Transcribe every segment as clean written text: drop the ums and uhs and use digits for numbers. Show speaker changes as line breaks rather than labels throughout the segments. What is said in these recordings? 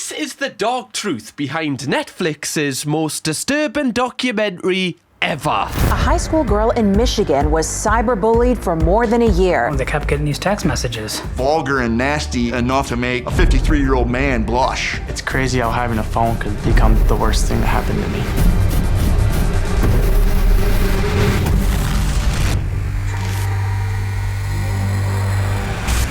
This is the dark truth behind Netflix's most disturbing documentary ever.
A high school girl in Michigan was cyberbullied for more than a year.
They kept getting these text messages.
Vulgar and nasty enough to make a 53-year-old man blush.
It's crazy how having a phone could become the worst thing that happened to me.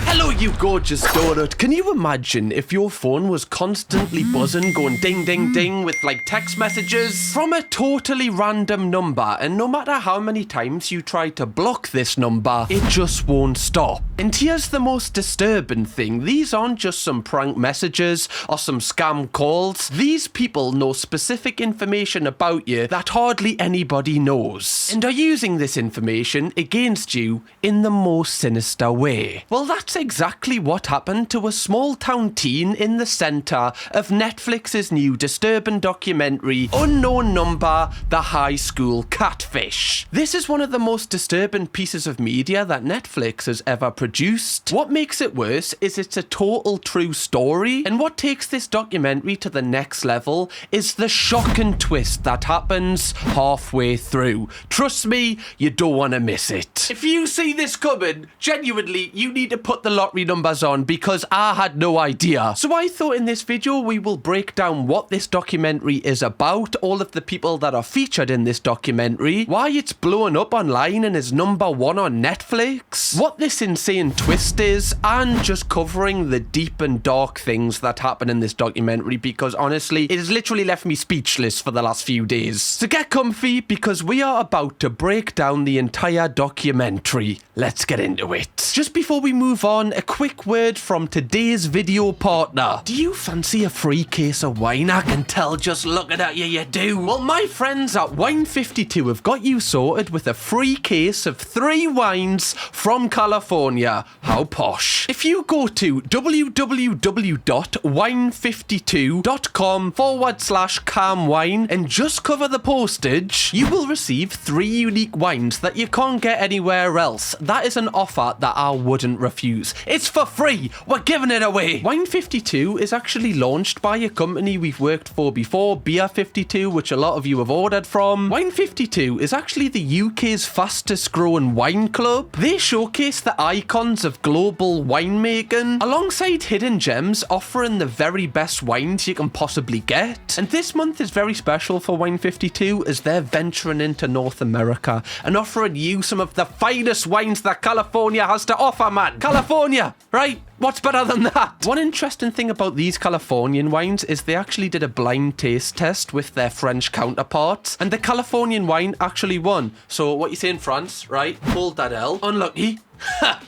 Hello, you gorgeous donut. Can you imagine if your phone was constantly buzzing, going ding, ding, ding with like text messages from a totally random number, and no matter how many times you try to block this number, it just won't stop. And here's the most disturbing thing. These aren't just some prank messages or some scam calls. These people know specific information about you that hardly anybody knows, and are using this information against you in the most sinister way. Well, that's exactly what happened to a small town teen in the centre of Netflix's new disturbing documentary, Unknown Number, The High School Catfish. This is one of the most disturbing pieces of media that Netflix has ever produced. What makes it worse is it's a total true story, and what takes this documentary to the next level is the shocking twist that happens halfway through. Trust me, you don't want to miss it. If you see this coming, genuinely, you need to put the lottery numbers on, because I had no idea. So I thought in this video we will break down what this documentary is about, all of the people that are featured in this documentary, why it's blowing up online and is #1 on Netflix, what this insane twist is, and just covering the deep and dark things that happen in this documentary, because honestly, it has literally left me speechless for the last few days. So get comfy, because we are about to break down the entire documentary. Let's get into it. Just before we move on, a quick word from today's video partner. Do you fancy a free case of wine? I can tell just looking at you, you do. Well, my friends at Wine52 have got you sorted with a free case of 3 wines from California. How posh. If you go to www.wine52.com/calmwine and just cover the postage, you will receive 3 unique wines that you can't get anywhere else. That is an offer that I wouldn't refuse. It's for free. We're giving it away. Wine52 is actually launched by a company we've worked for before, Beer52, which a lot of you have ordered from. Wine52 is actually the UK's fastest growing wine club. They showcase the icons of global winemaking alongside hidden gems, offering the very best wines you can possibly get. And this month is very special for Wine52 as they're venturing into North America and offering you some of the finest wines that California has to offer, man. California, right? What's better than that? One interesting thing about these Californian wines is they actually did a blind taste test with their French counterparts, and the Californian wine actually won. So what you say in France, right? Hold that L. Unlucky.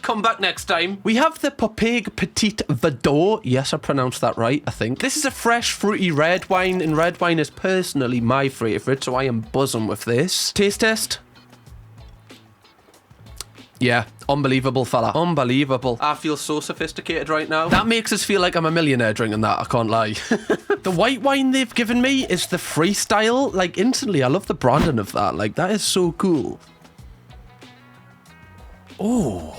Come back next time. We have the Popeg Petit Verdot. Yes, I pronounced that right, I think. This is a fresh, fruity red wine, and red wine is personally my favourite, so I am buzzing with this. Taste test. Yeah, unbelievable, fella. Unbelievable. I feel so sophisticated right now. That makes us feel like I'm a millionaire drinking that, I can't lie. The white wine they've given me is the Freestyle. Like, instantly, I love the branding of that. Like, that is so cool. Oh,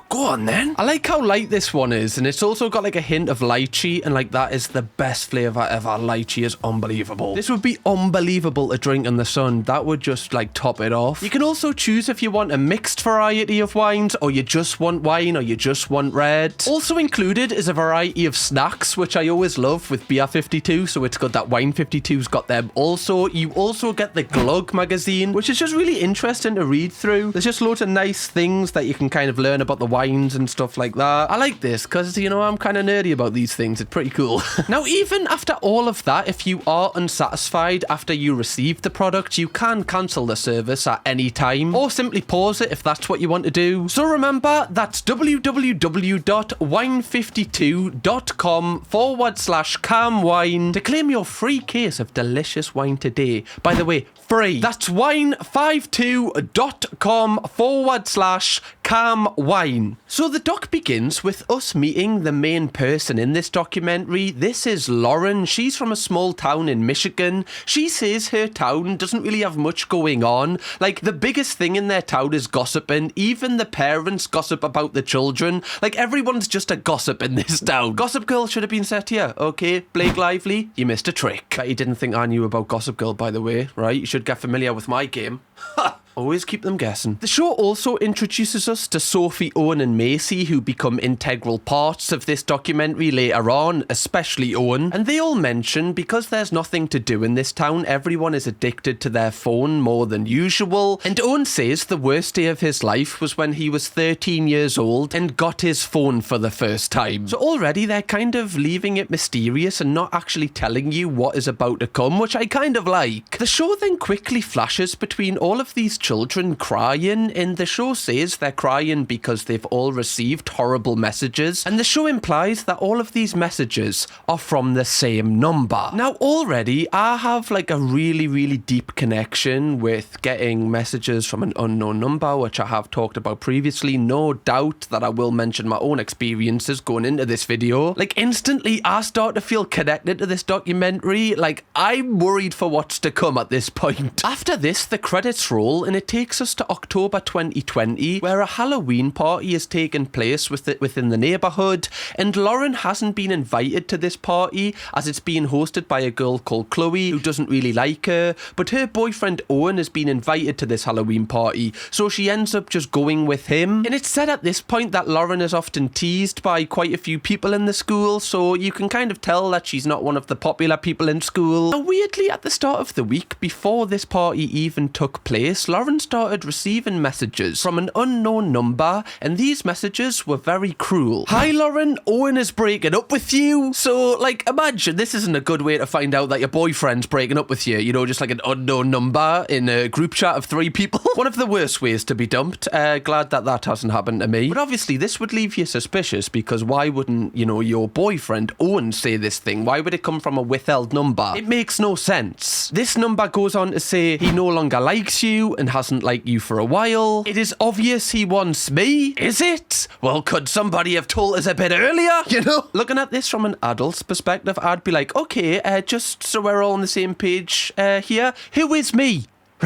go on then. I like how light this one is, and it's also got like a hint of lychee, and like that is the best flavour ever. Lychee is unbelievable. This would be unbelievable to drink in the sun. That would just like top it off. You can also choose if you want a mixed variety of wines, or you just want wine, or you just want red. Also included is a variety of snacks, which I always love with Beer52, so it's got that Wine52's got them also. You also get the Glug magazine, which is just really interesting to read through. There's just loads of nice things that you can kind of learn about the wines and stuff like that. I like this because, you know, I'm kind of nerdy about these things. It's pretty cool. Now, even after all of that, if you are unsatisfied after you receive the product, you can cancel the service at any time, or simply pause it if that's what you want to do. So remember, that's www.wine52.com/calmwine to claim your free case of delicious wine today. By the way, free. That's wine52.com/calmwine. palm wine. So the doc begins with us meeting the main person in this documentary. This is Lauren. She's from a small town in Michigan. She says her town doesn't really have much going on. Like, the biggest thing in their town is gossiping. Even the parents gossip about the children. Like, everyone's just a gossip in this town. Gossip Girl should have been set here. Okay, Blake Lively, you missed a trick. Bet you didn't think I knew about Gossip Girl, by the way, right? You should get familiar with my game. Ha! Always keep them guessing. The show also introduces us to Sophie, Owen and Macy, who become integral parts of this documentary later on, especially Owen. And they all mention, because there's nothing to do in this town, everyone is addicted to their phone more than usual. And Owen says the worst day of his life was when he was 13 years old and got his phone for the first time. So already they're kind of leaving it mysterious and not actually telling you what is about to come, which I kind of like. The show then quickly flashes between all of these children crying, and the show says they're crying because they've all received horrible messages, and the show implies that all of these messages are from the same number. Now already I have like a really deep connection with getting messages from an unknown number, which I have talked about previously. No doubt that I will mention my own experiences going into this video. Like, instantly I start to feel connected to this documentary. Like, I'm worried for what's to come at this point. After this, the credits roll and it takes us to October 2020, where a Halloween party is taking place within the neighbourhood, and Lauren hasn't been invited to this party as it's being hosted by a girl called Chloe who doesn't really like her, but her boyfriend Owen has been invited to this Halloween party, so she ends up just going with him. And it's said at this point that Lauren is often teased by quite a few people in the school, so you can kind of tell that she's not one of the popular people in school. Now weirdly, at the start of the week, before this party even took place, Lauren started receiving messages from an unknown number, and these messages were very cruel. Hi Lauren, Owen is breaking up with you. So, like, imagine this isn't a good way to find out that your boyfriend's breaking up with you, you know, just like an unknown number in a group chat of 3 people. One of the worst ways to be dumped. Glad that hasn't happened to me. But obviously this would leave you suspicious, because why wouldn't, you know, your boyfriend Owen say this thing? Why would it come from a withheld number? It makes no sense. This number goes on to say he no longer likes you and hasn't liked you for a while. It is obvious he wants me. Is it? Well, could somebody have told us a bit earlier? You know? Looking at this from an adult's perspective, I'd be like, okay, just so we're all on the same page here, who is me?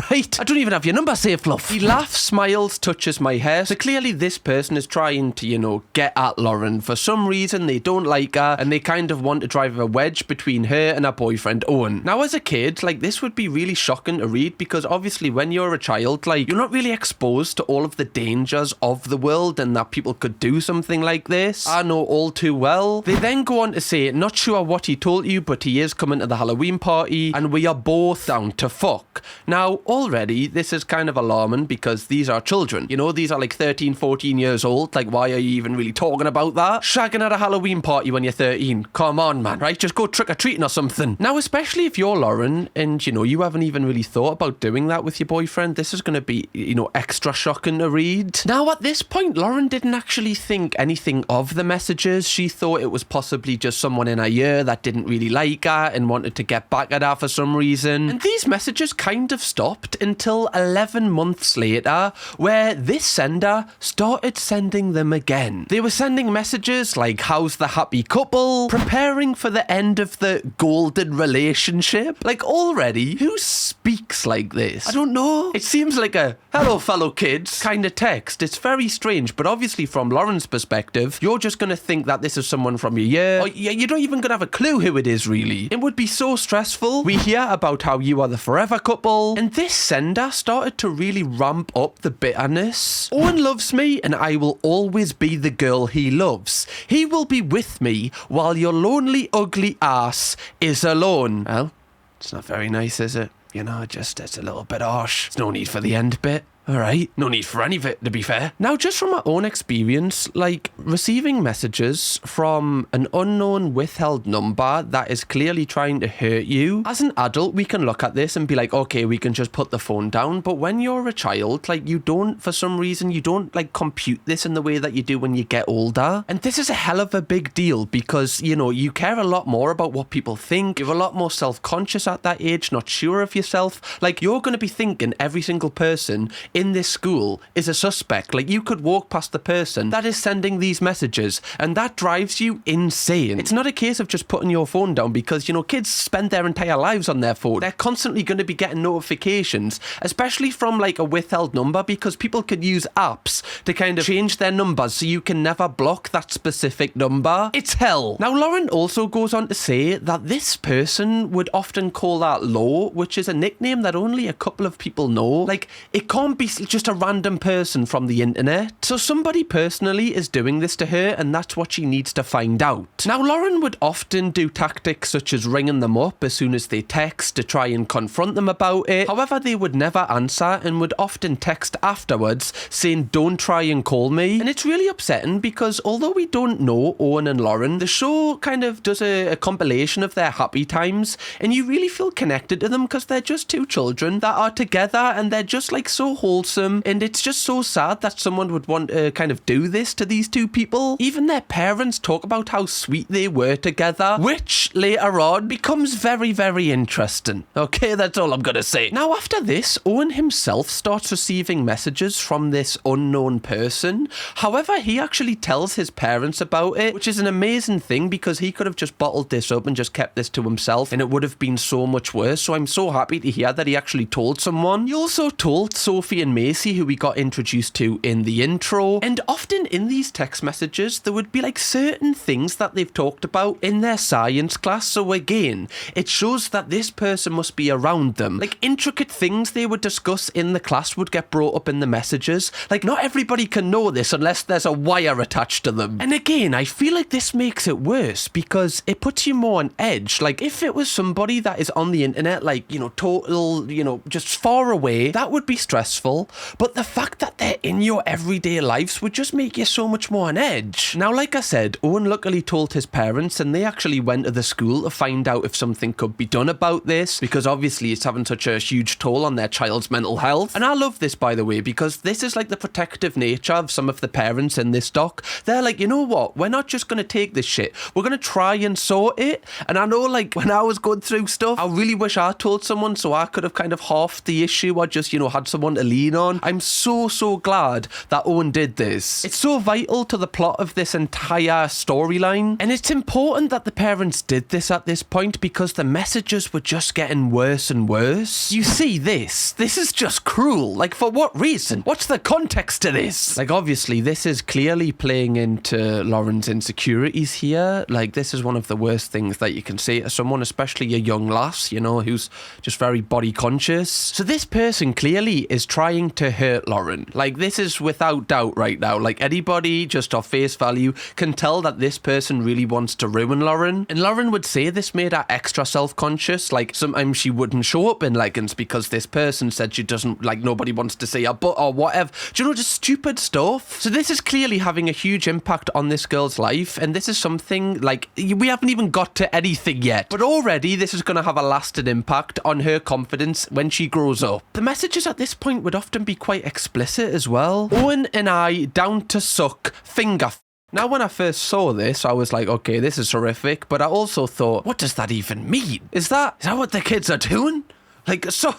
Right? I don't even have your number saved, love. He laughs, smiles, touches my hair. So clearly this person is trying to, you know, get at Lauren. For some reason, they don't like her, and they kind of want to drive a wedge between her and her boyfriend, Owen. Now, as a kid, like, this would be really shocking to read, because obviously when you're a child, like, you're not really exposed to all of the dangers of the world and that people could do something like this. I know all too well. They then go on to say, not sure what he told you, but he is coming to the Halloween party, and we are both down to fuck. Now, already this is kind of alarming, because these are children, you know, these are like 13, 14 years old. Like, why are you even really talking about that? Shagging at a Halloween party when you're 13, come on man, right? Just go trick-or-treating or something. Now, especially if you're Lauren and, you know, you haven't even really thought about doing that with your boyfriend, this is going to be, you know, extra shocking to read. Now, at this point, Lauren didn't actually think anything of the messages. She thought it was possibly just someone in her year that didn't really like her and wanted to get back at her for some reason. And these messages kind of stopped until 11 months later, where this sender started sending them again. They were sending messages like, how's the happy couple? Preparing for the end of the golden relationship? Like, already, who speaks like this? I don't know. It seems like a hello fellow kids kind of text. It's very strange, but obviously from Lauren's perspective, you're just going to think that this is someone from your year, or you're not even going to have a clue who it is really. It would be so stressful. We hear about how you are the forever couple, and this sender started to really ramp up the bitterness. Owen loves me, and I will always be the girl he loves. He will be with me while your lonely, ugly ass is alone. Well, it's not very nice, is it? You know, just it's a little bit harsh. There's no need for the end bit. Alright, no need for any of it, to be fair. Now, just from my own experience, like, receiving messages from an unknown withheld number that is clearly trying to hurt you, as an adult, we can look at this and be like, okay, we can just put the phone down. But when you're a child, like, you don't, for some reason, you don't, like, compute this in the way that you do when you get older. And this is a hell of a big deal, because, you know, you care a lot more about what people think. You're a lot more self-conscious at that age, not sure of yourself. Like, you're going to be thinking every single person in this school is a suspect. Like, you could walk past the person that is sending these messages, and that drives you insane. It's not a case of just putting your phone down because, you know, kids spend their entire lives on their phone. They're constantly going to be getting notifications, especially from like a withheld number, because people could use apps to kind of change their numbers so you can never block that specific number. It's hell. Now, Lauren also goes on to say that this person would often call that Law, which is a nickname that only a couple of people know. Like, it can't be just a random person from the internet. So somebody personally is doing this to her, and that's what she needs to find out. Now, Lauren would often do tactics such as ringing them up as soon as they text to try and confront them about it. However, they would never answer and would often text afterwards saying, "Don't try and call me." And it's really upsetting because although we don't know Owen and Lauren, the show kind of does a compilation of their happy times, and you really feel connected to them because they're just two children that are together, and they're just like so wholesome, and it's just so sad that someone would want to kind of do this to these two people. Even their parents talk about how sweet they were together, which later on becomes very, very interesting. Okay, that's all I'm gonna say. Now, after this, Owen himself starts receiving messages from this unknown person. However, he actually tells his parents about it, which is an amazing thing because he could have just bottled this up and just kept this to himself, and it would have been so much worse. So I'm so happy to hear that he actually told someone. He also told Sophie and Macy, who we got introduced to in the intro, and often in these text messages there would be like certain things that they've talked about in their science class. So again, it shows that this person must be around them. Like, intricate things they would discuss in the class would get brought up in the messages. Like, not everybody can know this unless there's a wire attached to them. And again, I feel like this makes it worse because it puts you more on edge. Like, if it was somebody that is on the internet, like, you know, total, you know, just far away, that would be stressful. But the fact that they're in your everyday lives would just make you so much more on edge. Now, like I said, Owen luckily told his parents, and they actually went to the school to find out if something could be done about this, because obviously it's having such a huge toll on their child's mental health. And I love this, by the way, because this is like the protective nature of some of the parents in this doc. They're like, you know what, we're not just going to take this shit, we're going to try and sort it. And I know, like, when I was going through stuff, I really wish I told someone so I could have kind of halved the issue or just, you know, had someone to lean on. I'm so glad that Owen did this. It's so vital to the plot of this entire storyline, and it's important that the parents did this at this point because the messages were just getting worse and worse. You see, this is just cruel. Like, for what reason? What's the context to this? Like, obviously this is clearly playing into Lauren's insecurities here. Like, this is one of the worst things that you can say to someone, especially a young lass, you know, who's just very body conscious. So this person clearly is trying to hurt Lauren. Like, this is without doubt right now. Like, anybody just off face value can tell that this person really wants to ruin Lauren. And Lauren would say this made her extra self-conscious. Like, sometimes she wouldn't show up in Leggings because this person said she doesn't, like, nobody wants to see her butt or whatever. Do you know, just stupid stuff. So this is clearly having a huge impact on this girl's life, and this is something, like, we haven't even got to anything yet, but already this is going to have a lasting impact on her confidence when she grows up. The messages at this point would often be quite explicit as well. Owen and I down to suck finger. Now, when I first saw this, I was like, okay, this is horrific, but I also thought, what does that even mean? Is that what the kids are doing? Like, so...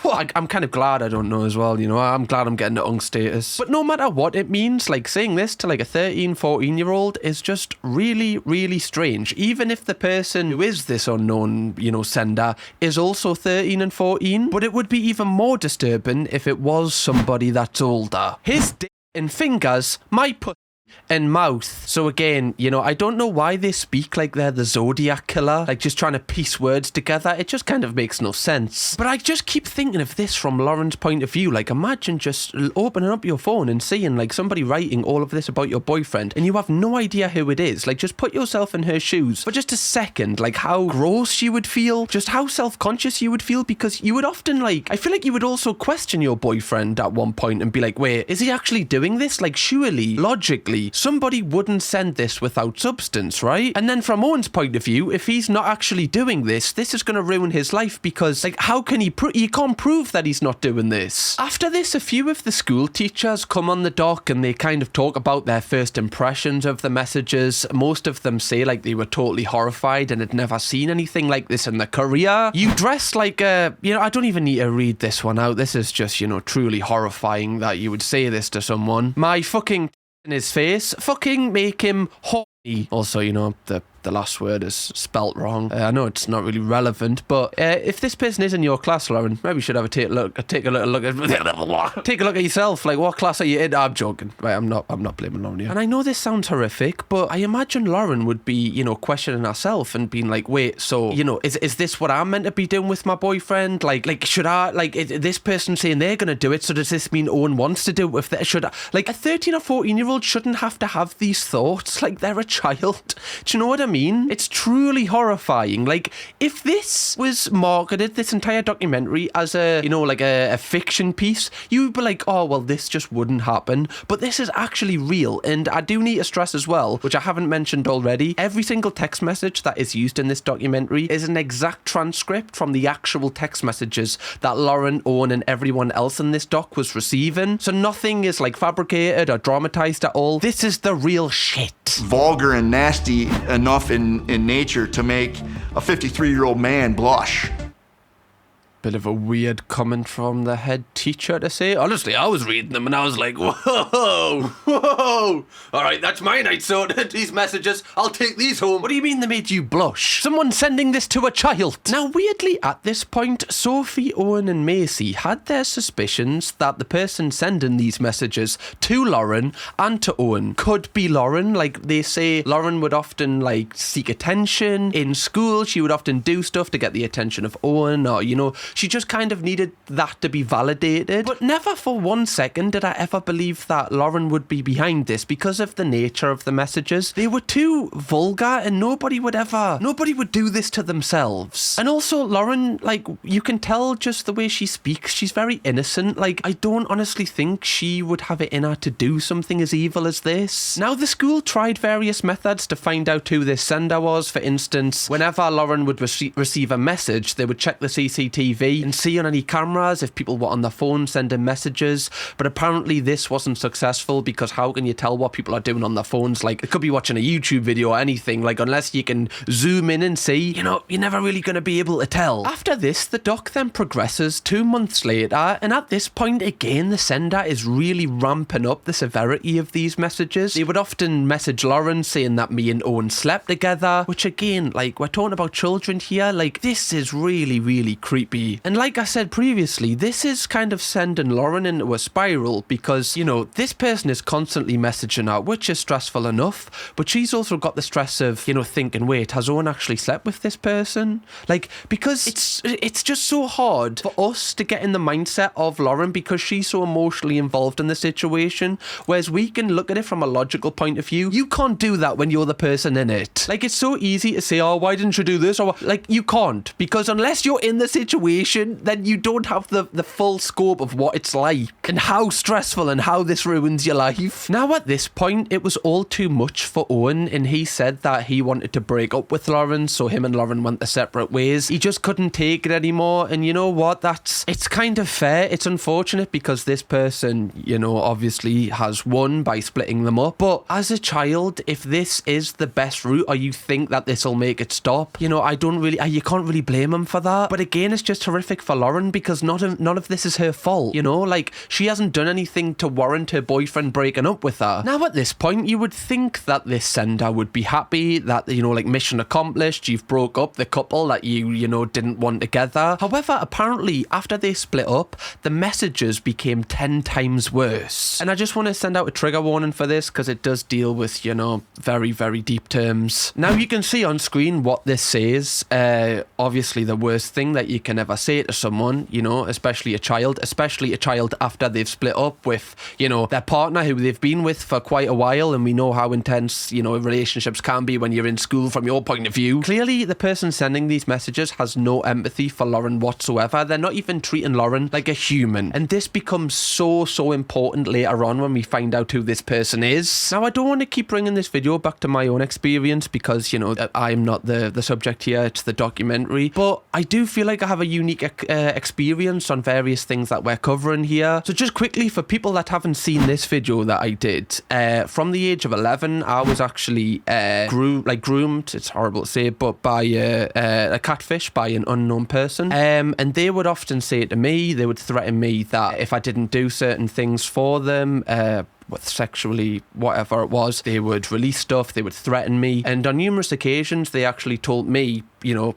I'm kind of glad I don't know as well, you know. I'm glad I'm getting the ung status. But no matter what it means, like, saying this to like a 13, 14-year-old is just really, really strange. Even if the person who is this unknown, you know, sender is also 13 and 14. But it would be even more disturbing if it was somebody that's older. His dick and fingers, my pussy and mouth. So again, you know, I don't know why they speak like they're the Zodiac killer, like just trying to piece words together. It just kind of makes no sense. But I just keep thinking of this from Lauren's point of view. Like, imagine just opening up your phone and seeing like somebody writing all of this about your boyfriend and you have no idea who it is. Like, just put yourself in her shoes for just a second, like how gross you would feel, just how self-conscious you would feel, because you would often, like, I feel like you would also question your boyfriend at one point and be like, wait, is he actually doing this? Like, surely, logically, surely somebody wouldn't send this without substance, right? And then from Owen's point of view, if he's not actually doing this is going to ruin his life because, like, how can he you can't prove that he's not doing this. After this, a few of the school teachers come on the dock and they kind of talk about their first impressions of the messages. Most of them say, like, they were totally horrified and had never seen anything like this in their career. You dress like a, I don't even need to read this one out. This is just, truly horrifying that you would say this to someone. My fucking in his face, fucking make him horny. Also, the last word is spelt wrong. I know it's not really relevant, but if this person is in your class, Lauren, maybe you should have a take a look at take a look at yourself. Like, what class are you in? I'm joking. Right, I'm not blaming Lauren here. And I know this sounds horrific, but I imagine Lauren would be, questioning herself and being like, wait, so, is this what I'm meant to be doing with my boyfriend? Like, should I, like, is this person saying they're gonna do it, so does this mean Owen wants to do it with that? Should I, like, a 13 or 14-year-old shouldn't have to have these thoughts. Like, they're a child. Do you know what I mean? It's truly horrifying. Like, if this was marketed, this entire documentary, as a, like a fiction piece, you'd be like, oh, well, this just wouldn't happen. But this is actually real. And I do need to stress as well, which I haven't mentioned already, every single text message that is used in this documentary is an exact transcript from the actual text messages that Lauren, Owen, and everyone else in this doc was receiving. So nothing is, like, fabricated or dramatized at all. This is the real shit.
Vulgar and nasty enough in nature to make a 53-year-old man blush.
Bit of a weird comment from the head teacher to say. Honestly, I was reading them and I was like, whoa. All right, that's my night sorted. These messages, I'll take these home. What do you mean they made you blush? Someone sending this to a child. Now, weirdly, at this point, Sophie, Owen and Macy had their suspicions that the person sending these messages to Lauren and to Owen could be Lauren. Like, they say Lauren would often, like, seek attention in school. She would often do stuff to get the attention of Owen, or, she just kind of needed that to be validated. But never for 1 second did I ever believe that Lauren would be behind this because of the nature of the messages. They were too vulgar and nobody would do this to themselves. And also, Lauren, like, you can tell just the way she speaks, she's very innocent. Like, I don't honestly think she would have it in her to do something as evil as this. Now, the school tried various methods to find out who this sender was. For instance, whenever Lauren would receive a message, they would check the CCTV and see on any cameras if people were on their phone sending messages. But apparently this wasn't successful because how can you tell what people are doing on their phones? Like, they could be watching a YouTube video or anything. Like, unless you can zoom in and see, you're never really going to be able to tell. After this, the doc then progresses 2 months later, and at this point again, the sender is really ramping up the severity of these messages. They would often message Lauren saying that me and Owen slept together, which again, like, we're talking about children here. Like, this is really, really creepy. And like I said previously, this is kind of sending Lauren into a spiral because, this person is constantly messaging her, which is stressful enough, but she's also got the stress of, thinking, wait, has Owen actually slept with this person? Like, because it's just so hard for us to get in the mindset of Lauren because she's so emotionally involved in the situation, whereas we can look at it from a logical point of view. You can't do that when you're the person in it. Like, it's so easy to say, oh, why didn't you do this? Or, like, you can't, because unless you're in the situation, then you don't have the full scope of what it's like and how stressful and how this ruins your life. Now, at this point, it was all too much for Owen, and he said that he wanted to break up with Lauren, so him and Lauren went their separate ways. He just couldn't take it anymore, and you know what? It's kind of fair. It's unfortunate because this person, obviously has won by splitting them up. But as a child, if this is the best route, or you think that this will make it stop, you can't really blame him for that. But again, it's just horrific for Lauren because none of this is her fault, like, she hasn't done anything to warrant her boyfriend breaking up with her. Now, at this point, you would think that this sender would be happy that, like, mission accomplished, you've broke up the couple that you didn't want together. However, apparently, after they split up, the messages became 10 times worse. And I just want to send out a trigger warning for this because it does deal with, very, very deep terms. Now, you can see on screen what this says. Obviously, the worst thing that you can ever say to someone, you know, especially a child after they've split up with, you know, their partner who they've been with for quite a while, and we know how intense, you know, relationships can be when you're in school from your point of view. Clearly, the person sending these messages has no empathy for Lauren whatsoever. They're not even treating Lauren like a human. And this becomes so important later on when we find out who this person is. Now, I don't want to keep bringing this video back to my own experience because, you know, I'm not the subject here, it's the documentary. But I do feel like I have a unique experience on various things that we're covering here. So just quickly, for people that haven't seen this video that I did, from the age of 11, I was actually groomed, it's horrible to say, but by a catfish, by an unknown person. And they would often say to me, they would threaten me that if I didn't do certain things for them, sexually, whatever it was, they would release stuff, they would threaten me, and on numerous occasions they actually told me, you know,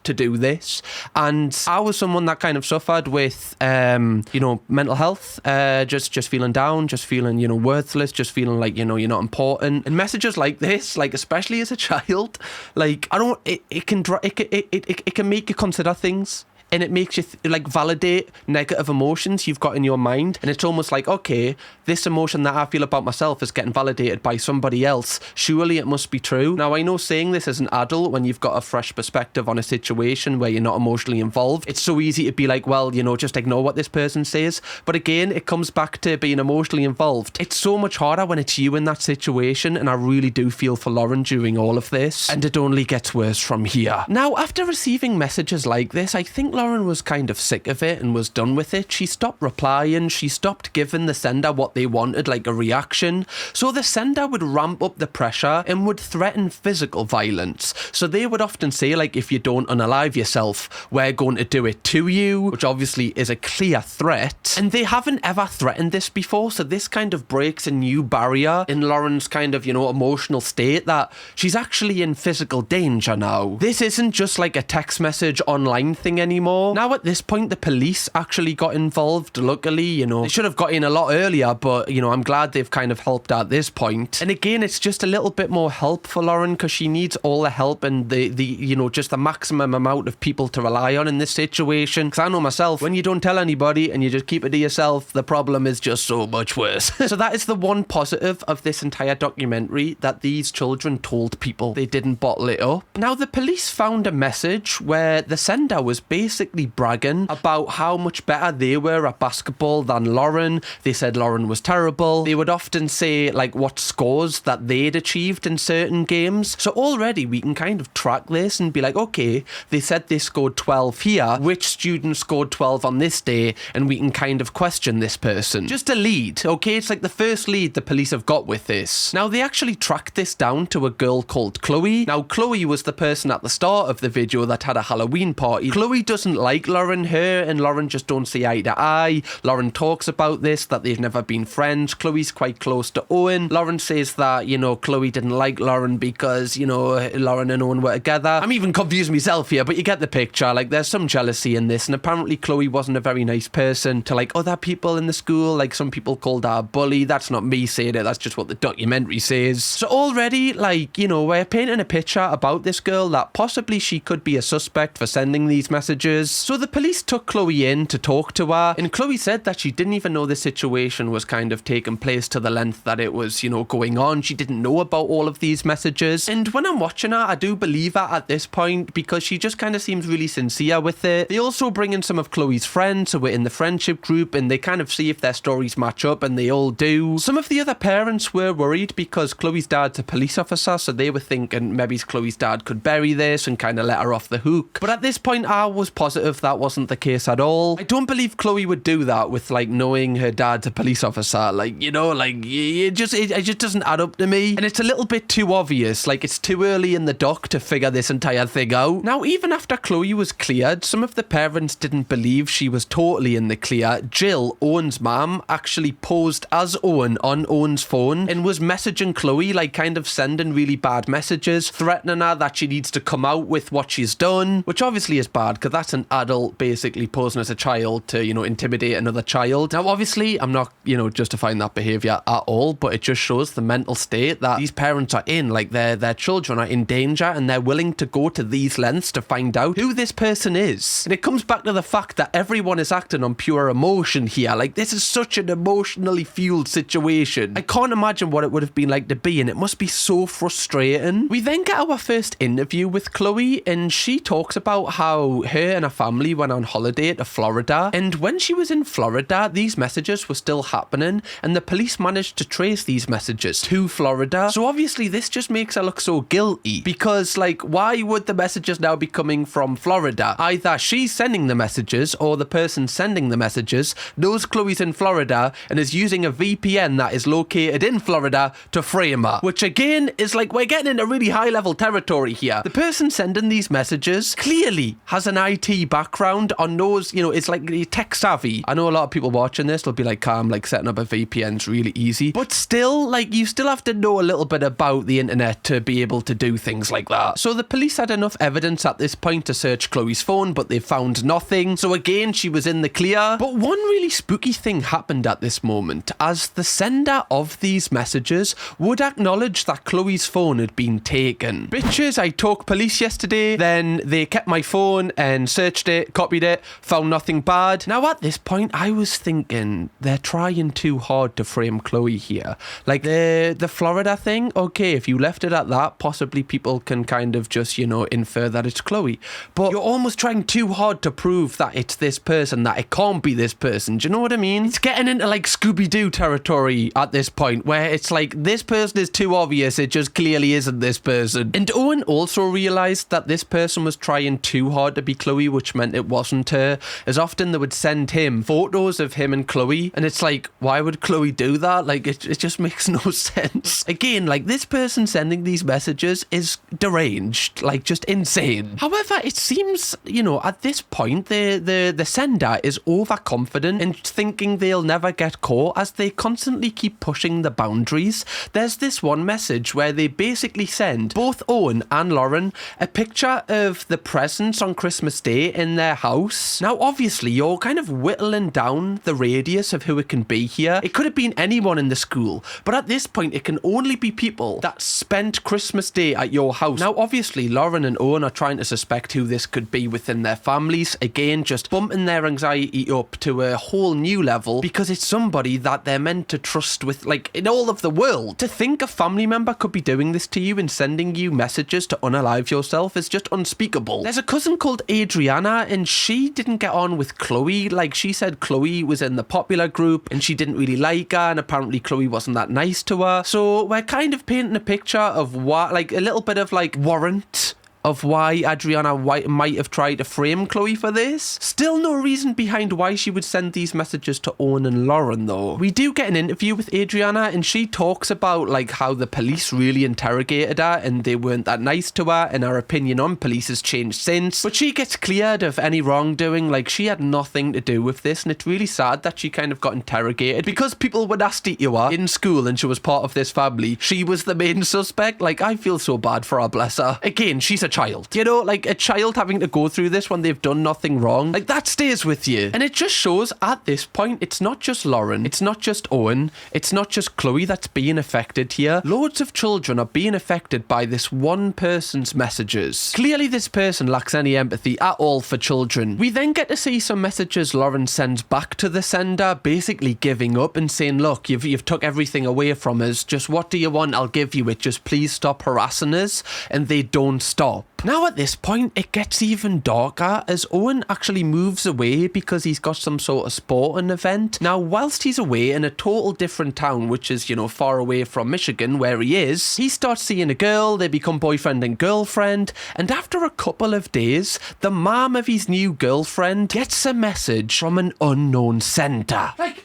to do this. And I was someone that kind of suffered with you know, mental health, just feeling down, just feeling, you know, worthless, just feeling like, you know, you're not important. And messages like this, like especially as a child, like it can make you consider things. And it makes you like validate negative emotions you've got in your mind. And it's almost like, okay, this emotion that I feel about myself is getting validated by somebody else. Surely it must be true. Now, I know saying this as an adult, when you've got a fresh perspective on a situation where you're not emotionally involved, it's so easy to be like, well, you know, just ignore what this person says. But again, it comes back to being emotionally involved. It's so much harder when it's you in that situation. And I really do feel for Lauren during all of this. And it only gets worse from here. Now, after receiving messages like this, I think Lauren was kind of sick of it and was done with it. She stopped replying. She stopped giving the sender what they wanted, like a reaction. So the sender would ramp up the pressure and would threaten physical violence. So they would often say, like, if you don't unalive yourself, we're going to do it to you, which obviously is a clear threat. And they haven't ever threatened this before. So this kind of breaks a new barrier in Lauren's kind of, you know, emotional state, that she's actually in physical danger now. This isn't just like a text message online thing anymore. Now, at this point, the police actually got involved. Luckily, you know, they should have got in a lot earlier, but, you know, I'm glad they've kind of helped at this point. And again, it's just a little bit more help for Lauren because she needs all the help and the you know, just the maximum amount of people to rely on in this situation. Because I know myself, when you don't tell anybody and you just keep it to yourself, the problem is just so much worse. So that is the one positive of this entire documentary, that these children told people. They didn't bottle it up. Now, the police found a message where the sender was basically bragging about how much better they were at basketball than Lauren. They said Lauren was terrible. They would often say, like, what scores that they'd achieved in certain games. So already we can kind of track this and be like, okay, they said they scored 12 here. Which student scored 12 on this day? And we can kind of question this person. Just a lead, okay? It's like the first lead the police have got with this. Now, they actually tracked this down to a girl called Chloe. Now, Chloe was the person at the start of the video that had a Halloween party. Chloe doesn't like Lauren. Her and Lauren just don't see eye to eye. Lauren talks about this, that they've never been friends. Chloe's quite close to Owen. Lauren says that, you know, Chloe didn't like Lauren because, you know, Lauren and Owen were together. I'm even confused myself here, but you get the picture. Like, there's some jealousy in this, and apparently Chloe wasn't a very nice person to, like, other people in the school. Like, some people called her a bully. That's not me saying it, that's just what the documentary says. So already, like, you know, we're painting a picture about this girl that possibly she could be a suspect for sending these messages. So the police took Chloe in to talk to her, and Chloe said that she didn't even know the situation was kind of taking place to the length that it was, you know, going on. She didn't know about all of these messages. And when I'm watching her, I do believe her at this point because she just kind of seems really sincere with it. They also bring in some of Chloe's friends who were in the friendship group, and they kind of see if their stories match up, and they all do. Some of the other parents were worried because Chloe's dad's a police officer, so they were thinking maybe Chloe's dad could bury this and kind of let her off the hook. But at this point, I was positive that wasn't the case at all. I don't believe Chloe would do that with, like, knowing her dad's a police officer. Like, you know, like, it just doesn't add up to me. And it's a little bit too obvious. Like, it's too early in the doc to figure this entire thing out. Now, even after Chloe was cleared, some of the parents didn't believe she was totally in the clear. Jill, Owen's mum, actually posed as Owen on Owen's phone and was messaging Chloe, like, kind of sending really bad messages, threatening her that she needs to come out with what she's done, which obviously is bad because that's an adult basically posing as a child to, intimidate another child. Now, obviously, I'm not, justifying that behaviour at all, but it just shows the mental state that these parents are in. Like, their children are in danger and they're willing to go to these lengths to find out who this person is. And it comes back to the fact that everyone is acting on pure emotion here. Like, this is such an emotionally fueled situation. I can't imagine what it would have been like to be in. It must be so frustrating. We then get our first interview with Chloe, and she talks about how her and her family went on holiday to Florida, and when she was in Florida, these messages were still happening, and the police managed to trace these messages to Florida. So obviously this just makes her look so guilty, because like, why would the messages now be coming from Florida? Either she's sending the messages, or the person sending the messages knows Chloe's in Florida and is using a VPN that is located in Florida to frame her, which again is like, we're getting into really high level territory here. The person sending these messages clearly has an IT background, or knows, it's like tech savvy. I know a lot of people watching this will be like, calm, like setting up a VPN's really easy, but still, like, you still have to know a little bit about the internet to be able to do things like that. So the police had enough evidence at this point to search Chloe's phone, but they found nothing. So again, she was in the clear. But one really spooky thing happened at this moment, as the sender of these messages would acknowledge that Chloe's phone had been taken. Bitches, I talked police yesterday, then they kept my phone and searched it, copied it, found nothing bad. Now at this point, I was thinking, they're trying too hard to frame Chloe here. Like, the Florida thing, okay, if you left it at that, possibly people can kind of just, infer that it's Chloe. But you're almost trying too hard to prove that it's this person, that it can't be this person. Do you know what I mean? It's getting into like Scooby-Doo territory at this point, where it's like, this person is too obvious, it just clearly isn't this person. And Owen also realised that this person was trying too hard to be Chloe, which meant it wasn't her. As often they would send him photos of him and Chloe, and it's like, why would Chloe do that? Like, it just makes no sense. Again, like, this person sending these messages is deranged, like, just insane. However, it seems, at this point, the sender is overconfident and thinking they'll never get caught, as they constantly keep pushing the boundaries. There's this one message where they basically send both Owen and Lauren a picture of the presents on Christmas Day in their house. Now, obviously, you're kind of whittling down the radius of who it can be here. It could have been anyone in the school, but at this point, it can only be people that spent Christmas Day at your house. Now, obviously, Lauren and Owen are trying to suspect who this could be within their families. Again, just bumping their anxiety up to a whole new level, because it's somebody that they're meant to trust with, like, in all of the world. To think a family member could be doing this to you and sending you messages to unalive yourself is just unspeakable. There's a cousin called Adriana, and she didn't get on with Chloe. Like, she said Chloe was in the popular group and she didn't really like her, and apparently Chloe wasn't that nice to her. So we're kind of painting a picture of what, like, a little bit of like warrant of why Adriana might have tried to frame Chloe for this. Still no reason behind why she would send these messages to Owen and Lauren, though. We do get an interview with Adriana, and she talks about like how the police really interrogated her and they weren't that nice to her, and her opinion on police has changed since. But she gets cleared of any wrongdoing. Like, she had nothing to do with this, and it's really sad that she kind of got interrogated because people were nasty to her in school and she was part of this family. She was the main suspect. Like, I feel so bad for her, bless her. Again, she's a child. Like, a child having to go through this when they've done nothing wrong, like, that stays with you. And it just shows at this point, it's not just Lauren, it's not just Owen, it's not just Chloe that's being affected here. Loads of children are being affected by this one person's messages. Clearly this person lacks any empathy at all for children. We then get to see some messages Lauren sends back to the sender, basically giving up and saying, look, you've took everything away from us, just what do you want, I'll give you it, just please stop harassing us. And they don't stop. Now at this point, it gets even darker as Owen actually moves away because he's got some sort of sporting event. Now, whilst he's away in a total different town, which is, far away from Michigan where he is, he starts seeing a girl, they become boyfriend and girlfriend, and after a couple of days, the mom of his new girlfriend gets a message from an unknown sender. Like,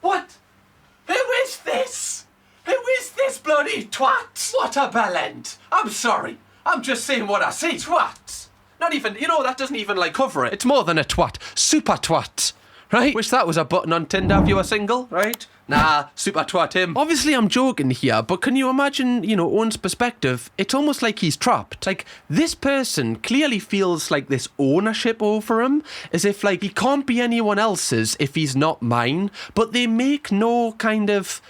what? Who is this? Who is this bloody twat? What a bellend. I'm sorry. I'm just saying what I see. Twat. Not even, that doesn't even, like, cover it. It's more than a twat. Super twat. Right? Wish that was a button on Tinder if you were single, right? Nah, super twat him. Obviously, I'm joking here, but can you imagine, Owen's perspective? It's almost like he's trapped. Like, this person clearly feels like this ownership over him, as if, like, he can't be anyone else's if he's not mine, but they make no kind of...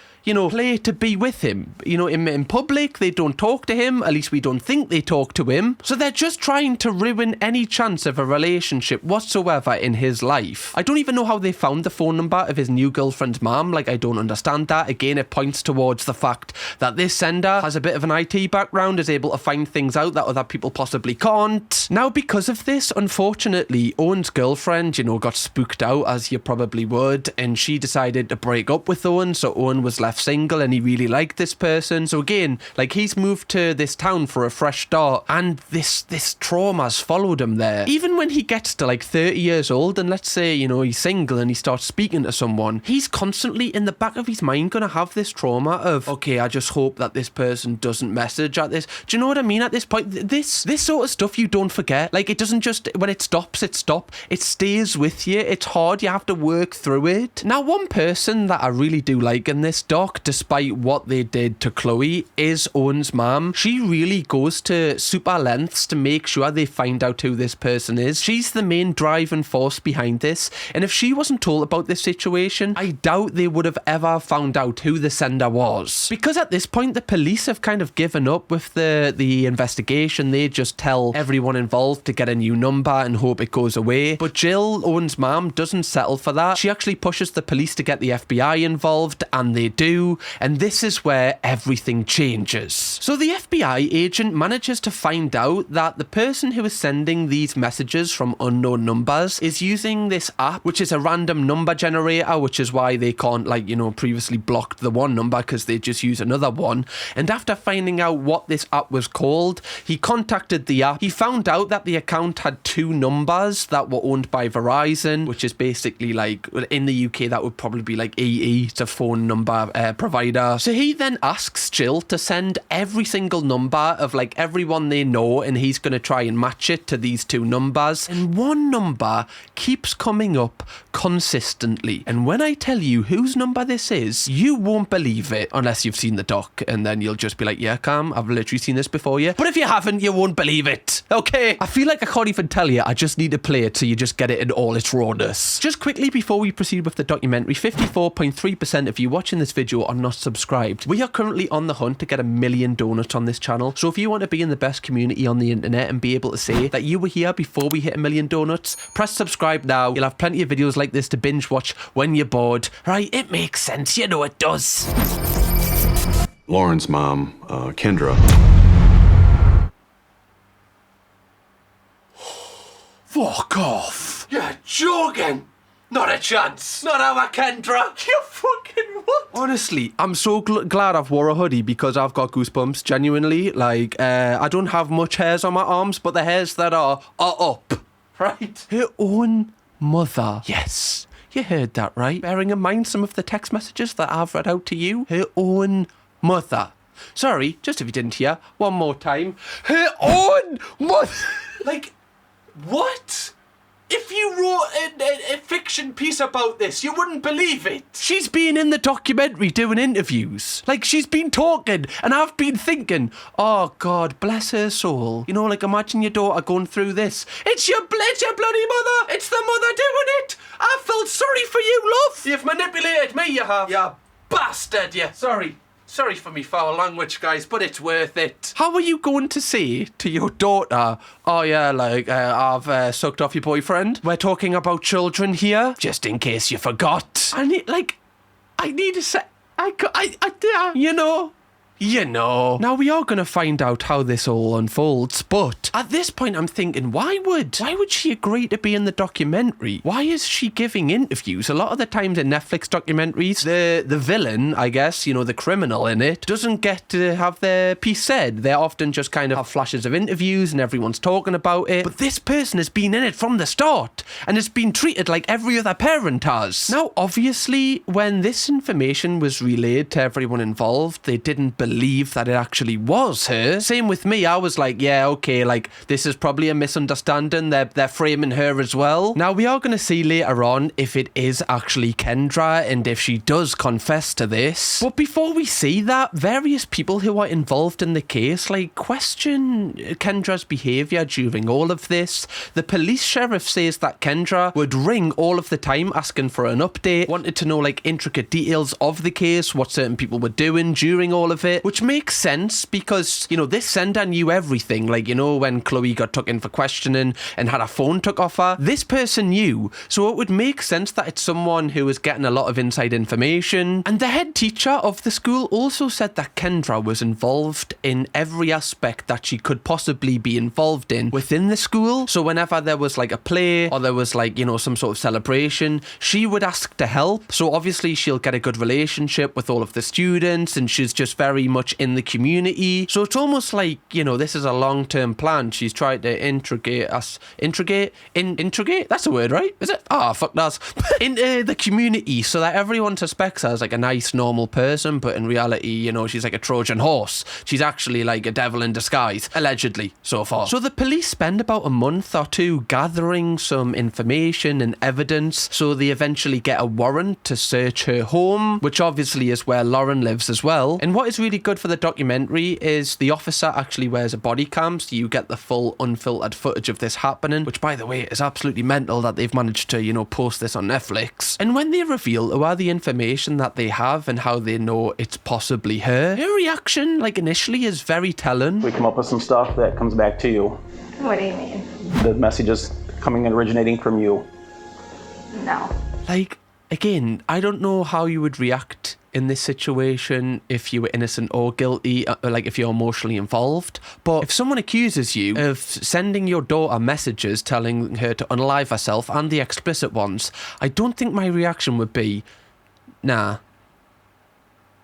play to be with him. In public, they don't talk to him. At least we don't think they talk to him. So they're just trying to ruin any chance of a relationship whatsoever in his life. I don't even know how they found the phone number of his new girlfriend's mom. Like, I don't understand that. Again, it points towards the fact that this sender has a bit of an IT background, is able to find things out that other people possibly can't. Now, because of this, unfortunately, Owen's girlfriend, got spooked out, as you probably would, and she decided to break up with Owen, so Owen was left single and he really liked this person. So again, like, he's moved to this town for a fresh start, and this trauma's followed him there. Even when he gets to like 30 years old, and let's say, he's single and he starts speaking to someone, he's constantly in the back of his mind gonna have this trauma of, okay, I just hope that this person doesn't message at this. Do you know what I mean? At this point, this sort of stuff you don't forget. Like, it doesn't just, when it stops, it stays with you. It's hard, you have to work through it. Now, one person that I really do like in this doc, despite what they did to Chloe, is Owen's mom. She really goes to super lengths to make sure they find out who this person is. She's the main driving force behind this, and if she wasn't told about this situation, I doubt they would have ever found out who the sender was. Because at this point, the police have kind of given up with the investigation. They just tell everyone involved to get a new number and hope it goes away. But Jill, Owen's mom, doesn't settle for that. She actually pushes the police to get the FBI involved, and they do. And this is where everything changes. So the FBI agent manages to find out that the person who is sending these messages from unknown numbers is using this app, which is a random number generator, which is why they can't, previously blocked the one number, because they just use another one. And after finding out what this app was called, he contacted the app. He found out that the account had two numbers that were owned by Verizon, which is basically like, in the UK, that would probably be like EE, it's a phone number provider. So he then asks Jill to send every single number of like everyone they know, and he's going to try and match it to these two numbers. And one number keeps coming up consistently. And when I tell you whose number this is, you won't believe it unless you've seen the doc, and then you'll just be like, yeah, Cam, I've literally seen this before you. But if you haven't, you won't believe it. Okay? I feel like I can't even tell you. I just need to play it so you just get it in all its rawness. Just quickly before we proceed with the documentary, 54.3% of you watching this video are not subscribed. We are currently on the hunt to get 1 million donuts on this channel. So if you want to be in the best community on the internet and be able to say that you were here before we hit 1 million donuts, press subscribe now. You'll have plenty of videos like this to binge watch when you're bored. Right? It makes sense. You know it does.
Lauren's mom, Kendra.
Fuck off. You're joking. Not a chance. Not our Kendra. You fucking what? Honestly, I'm so glad I've wore a hoodie because I've got goosebumps. Genuinely. Like, I don't have much hairs on my arms, but the hairs that are up. Right? Her own mother. Yes. You heard that right. Bearing in mind some of the text messages that I've read out to you. Her own mother. Sorry, just if you didn't hear. One more time. Her own mother. Like, what? If you wrote a fiction piece about this, you wouldn't believe it. She's been in the documentary doing interviews. Like, she's been talking, and I've been thinking, oh, God, bless her soul. Like, imagine your daughter going through this. It's your bloody mother. It's the mother doing it. I felt sorry for you, love. You've manipulated me, you have. You bastard, you. Sorry for me foul language, guys, but it's worth it. How are you going to say to your daughter, oh yeah, like, I've sucked off your boyfriend? We're talking about children here, just in case you forgot. I need to say, You know. Now, we are going to find out how this all unfolds, but at this point I'm thinking, why would she agree to be in the documentary? Why is she giving interviews? A lot of the times in Netflix documentaries, the villain, I guess, the criminal in it, doesn't get to have their piece said. They often just kind of have flashes of interviews and everyone's talking about it. But this person has been in it from the start and has been treated like every other parent has. Now, obviously, when this information was relayed to everyone involved, they didn't believe believe that it actually was her. Same with me. I was like, yeah, okay, like, this is probably a misunderstanding. They're framing her as well. Now, we are going to see later on if it is actually Kendra and if she does confess to this. But before we see that, various people who are involved in the case, like, question Kendra's behaviour during all of this. The police sheriff says that Kendra would ring all of the time asking for an update, wanted to know, like, intricate details of the case, what certain people were doing during all of it, which makes sense because, you know, this sender knew everything. Like, you know, when Chloe got took in for questioning and had her phone took off her, this person knew. So it would make sense that it's someone who was getting a lot of inside information. And the head teacher of the school also said that Kendra was involved in every aspect that she could possibly be involved in within the school. So whenever there was like a play or there was like, you know, some sort of celebration, she would ask to help. So obviously she'll get a good relationship with all of the students and she's just very much in the community. So it's almost like, you know, this is a long-term plan. She's tried to integrate us. Integrate? That's a word, right? Is it? Ah, fuck that. Into the community so that everyone suspects her as like a nice, normal person, but in reality, you know, she's like a Trojan horse. She's actually like a devil in disguise, allegedly, so far. So the police spend about a month or two gathering some information and evidence, so they eventually get a warrant to search her home, which obviously is where Lauren lives as well. And what is really good for the documentary is the officer actually wears a body cam, so you get the full unfiltered footage of this happening, which, by the way, is absolutely mental that they've managed to, you know, post this on Netflix. And when they reveal who are the information that they have and how they know it's possibly her reaction, like, initially is very telling.
We come up with some stuff that comes back to you.
What do you mean?
The message is coming and originating from you.
No.
Like, again, I don't know how you would react in this situation if you were innocent or guilty, like if you're emotionally involved. But if someone accuses you of sending your daughter messages telling her to unalive herself, and the explicit ones, I don't think my reaction would be, nah.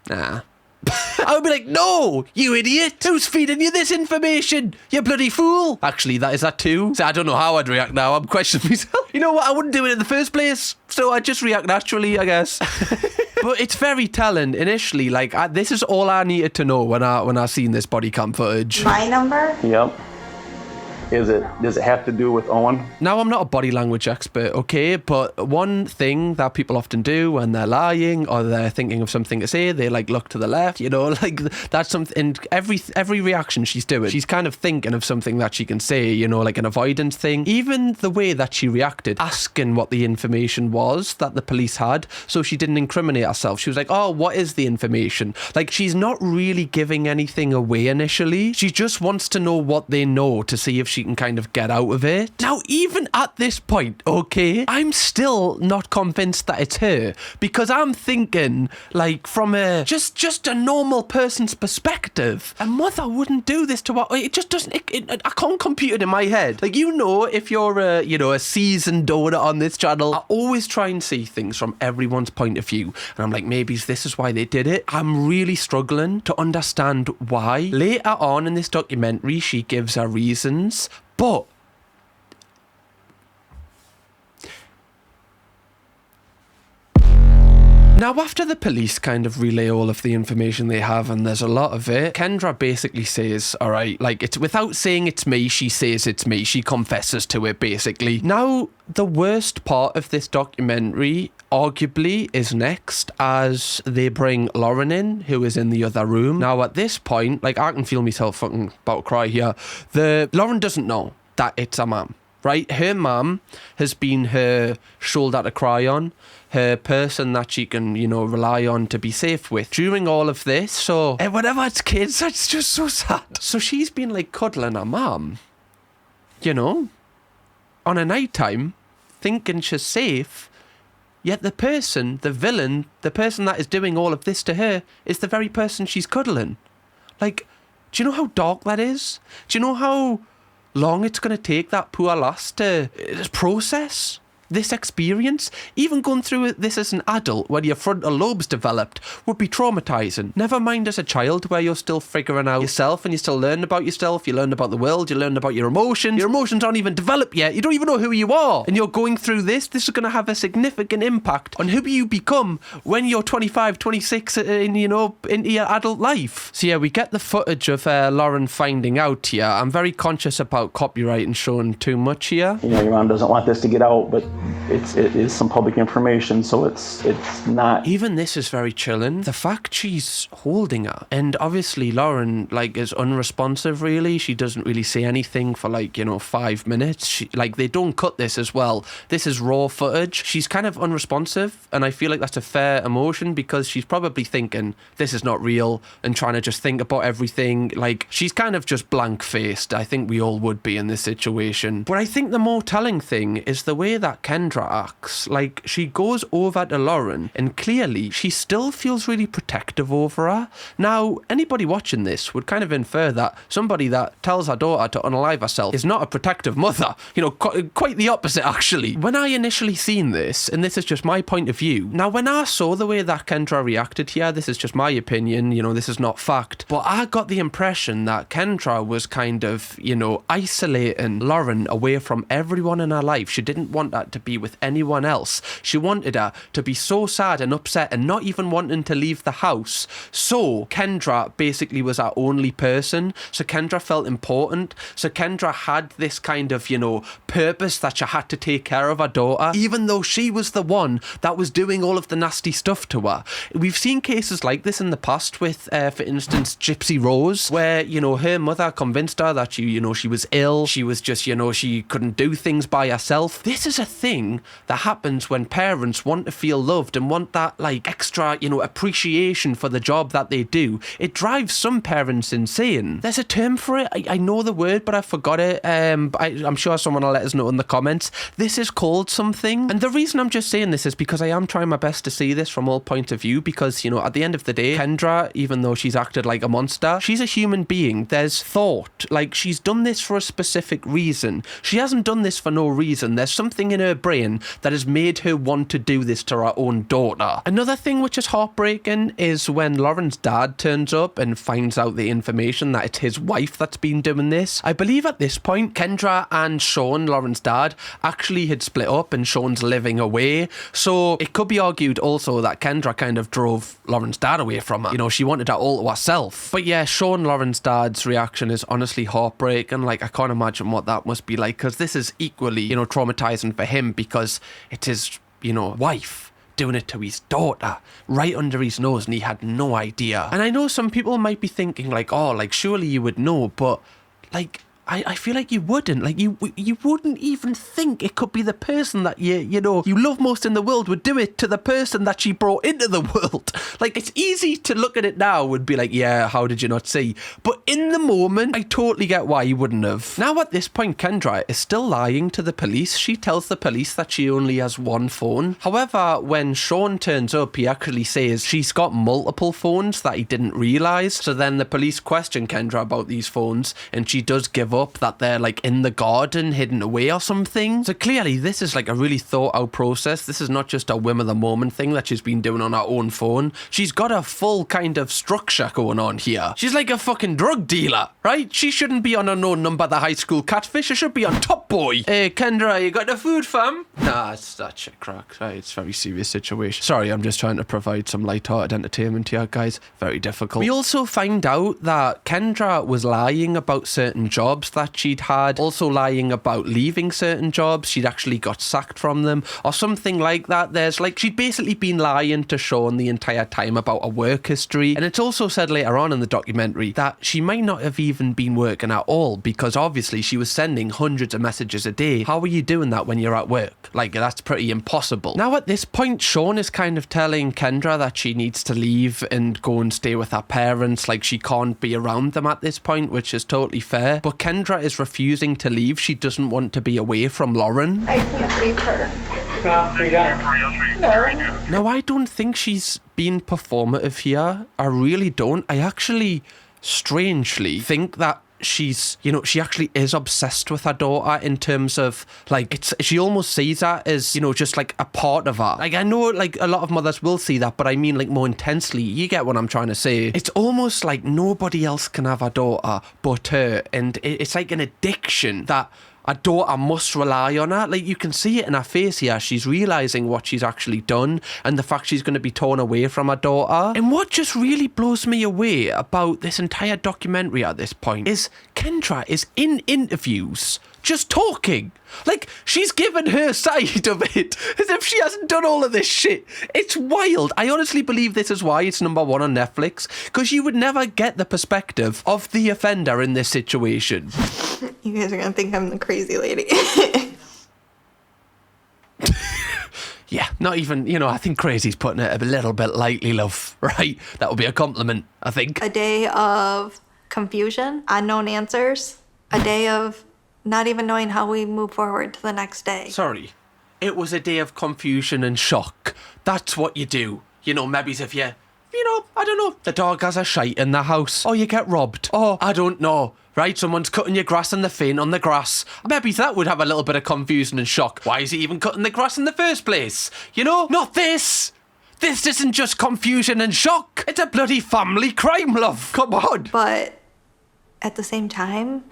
I would be like, no, you idiot. Who's feeding you this information? You bloody fool. Actually, is that too? So I don't know how I'd react now. I'm questioning myself. You know what? I wouldn't do it in the first place. So I'd just react naturally, I guess. But it's very telling initially. Like, this is all I needed to know when I seen this body cam footage.
My number?
Yep. Does it have to do with Owen? Now,
I'm not a body language expert, okay, but one thing that people often do when they're lying or they're thinking of something to say, they like look to the left, you know, like that's something. Every reaction she's doing, she's kind of thinking of something that she can say, you know, like an avoidance thing. Even the way that she reacted, asking what the information was that the police had, so she didn't incriminate herself. She was like, oh, what is the information? Like, she's not really giving anything away initially. She just wants to know what they know to see if she can kind of get out of it. Now, even at this point, okay, I'm still not convinced that it's her, because I'm thinking, like, from a just a normal person's perspective, a mother wouldn't do this to her. It just doesn't. I can't compute it in my head. Like, you know, if you're a seasoned donor on this channel, I always try and see things from everyone's point of view, and I'm like, maybe this is why they did it. I'm really struggling to understand why. Later on in this documentary, she gives her reasons. But now, after the police kind of relay all of the information they have, and there's a lot of it, Kendra basically says, all right, like, it's without saying it's me, she says it's me. She confesses to it, basically. Now, the worst part of this documentary, arguably, is next, as they bring Lauren in, who is in the other room. Now, at this point, like, I can feel myself fucking about to cry here. Lauren doesn't know that it's her mum, right? Her mum has been her shoulder to cry on, her person that she can, you know, rely on to be safe with during all of this. So, and whenever it's kids, it's just so sad. So she's been, like, cuddling her mum, you know, on a night time, thinking she's safe. Yet the person, the villain, the person that is doing all of this to her is the very person she's cuddling. Like, do you know how dark that is? Do you know how long it's going to take that poor lass to process this experience, even going through this as an adult when your frontal lobe's developed, would be traumatizing. Never mind as a child where you're still figuring out yourself and you still learn about yourself, you learn about the world, you learn about your emotions. Your emotions aren't even developed yet. You don't even know who you are. And you're going through this is going to have a significant impact on who you become when you're 25, 26 into your adult life. So yeah, we get the footage of Lauren finding out here. I'm very conscious about copyright and showing too much here.
Your mom doesn't want this to get out, but it is some public information, so it's not.
Even this is very chilling. The fact she's holding her, and obviously Lauren is unresponsive. Really, she doesn't really say anything for 5 minutes. They don't cut this as well. This is raw footage. She's kind of unresponsive, and I feel like that's a fair emotion because she's probably thinking this is not real and trying to just think about everything. She's kind of just blank-faced. I think we all would be in this situation. But I think the more telling thing is the way that Kendra acts. She goes over to Lauren and clearly she still feels really protective over her. Now, anybody watching this would kind of infer that somebody that tells her daughter to unalive herself is not a protective mother. Quite the opposite, actually. When I initially seen this, and this is just my point of view, now when I saw the way that Kendra reacted here, this is just my opinion, this is not fact, but I got the impression that Kendra was kind of, isolating Lauren away from everyone in her life. She didn't want that to be with anyone else. She wanted her to be so sad and upset and not even wanting to leave the house. So Kendra basically was our only person. So Kendra felt important. So Kendra had this kind of, purpose that she had to take care of her daughter, even though she was the one that was doing all of the nasty stuff to her. We've seen cases like this in the past with, for instance, Gypsy Rose, where, her mother convinced her that she was ill. She was just, she couldn't do things by herself. This is a thing that happens when parents want to feel loved and want that, extra, appreciation for the job that they do. It drives some parents insane. There's a term for it. I know the word, but I forgot it. I'm sure someone will let us know in the comments. This is called something. And the reason I'm just saying this is because I am trying my best to see this from all points of view, because, at the end of the day, Kendra, even though she's acted like a monster, she's a human being. There's thought. She's done this for a specific reason. She hasn't done this for no reason. There's something in her brain that has made her want to do this to her own daughter. Another thing which is heartbreaking is when Lauren's dad turns up and finds out the information that it's his wife that's been doing this. I believe at this point, Kendra and Sean, Lauren's dad, actually had split up and Sean's living away. So it could be argued also that Kendra kind of drove Lauren's dad away from her. She wanted her all to herself. But yeah, Sean, Lauren's dad's reaction is honestly heartbreaking. I can't imagine what that must be like, because this is equally, traumatizing for him, because it's his, wife doing it to his daughter right under his nose and he had no idea. And I know some people might be thinking surely you would know, but I feel like you wouldn't. You wouldn't even think it could be the person that you love most in the world would do it to the person that she brought into the world. It's easy to look at it now and be like, yeah, how did you not see? But in the moment, I totally get why you wouldn't have. Now at this point, Kendra is still lying to the police. She tells the police that she only has one phone. However, when Sean turns up, he actually says she's got multiple phones that he didn't realise. So then the police question Kendra about these phones, and she does give up that they're in the garden hidden away or something. So clearly this is a really thought out process. This is not just a whim of the moment thing that she's been doing on her own phone. She's got a full kind of structure going on here. She's like a fucking drug dealer, right? She shouldn't be on Unknown Number, the high school catfish. She should be on Top Boy. Hey Kendra, you got the food, fam? Nah, it's that shit crack. Right, it's a very serious situation. Sorry, I'm just trying to provide some light-hearted entertainment here, guys. Very difficult. We also find out that Kendra was lying about certain jobs that she'd had, also lying about leaving certain jobs. She'd actually got sacked from them or something like that. There's she'd basically been lying to Sean the entire time about her work history. And it's also said later on in the documentary that she might not have even been working at all, because obviously she was sending hundreds of messages a day. How are you doing that when you're at work? That's pretty impossible. Now at this point, Sean is kind of telling Kendra that she needs to leave and go and stay with her parents. She can't be around them at this point, which is totally fair. But Kendra is refusing to leave. She doesn't want to be away from Lauren.
I can't leave her. No.
Now, I don't think she's being performative here. I really don't. I actually strangely think that she's, you know, she actually is obsessed with her daughter in terms of, like, she almost sees her as, you know, just like a part of her. Like, I know, like, a lot of mothers will see that, but I mean, like, more intensely. You get what I'm trying to say. It's almost like nobody else can have a daughter but her, and it's like an addiction that a daughter must rely on her. Like, you can see it in her face here. She's realising what she's actually done and the fact she's going to be torn away from her daughter. And what just really blows me away about this entire documentary at this point is Kendra is in interviews just talking. Like, she's given her side of it as if she hasn't done all of this shit. It's wild. I honestly believe this is why it's #1 on Netflix, because you would never get the perspective of the offender in this situation.
You guys are gonna think I'm the crazy lady.
Yeah, not even, you know, I think crazy's putting it a little bit lightly, love, right? That would be a compliment, I think.
A day of confusion, unknown answers, a day of not even knowing how we move forward to the next day.
Sorry. It was a day of confusion and shock. That's what you do. You know, maybe if you know, I don't know, the dog has a shite in the house, or you get robbed, or I don't know, right? Someone's cutting your grass and they're faint on the grass. Maybe that would have a little bit of confusion and shock. Why is he even cutting the grass in the first place? You know, not this. This isn't just confusion and shock. It's a bloody family crime, love. Come on.
But at the same time,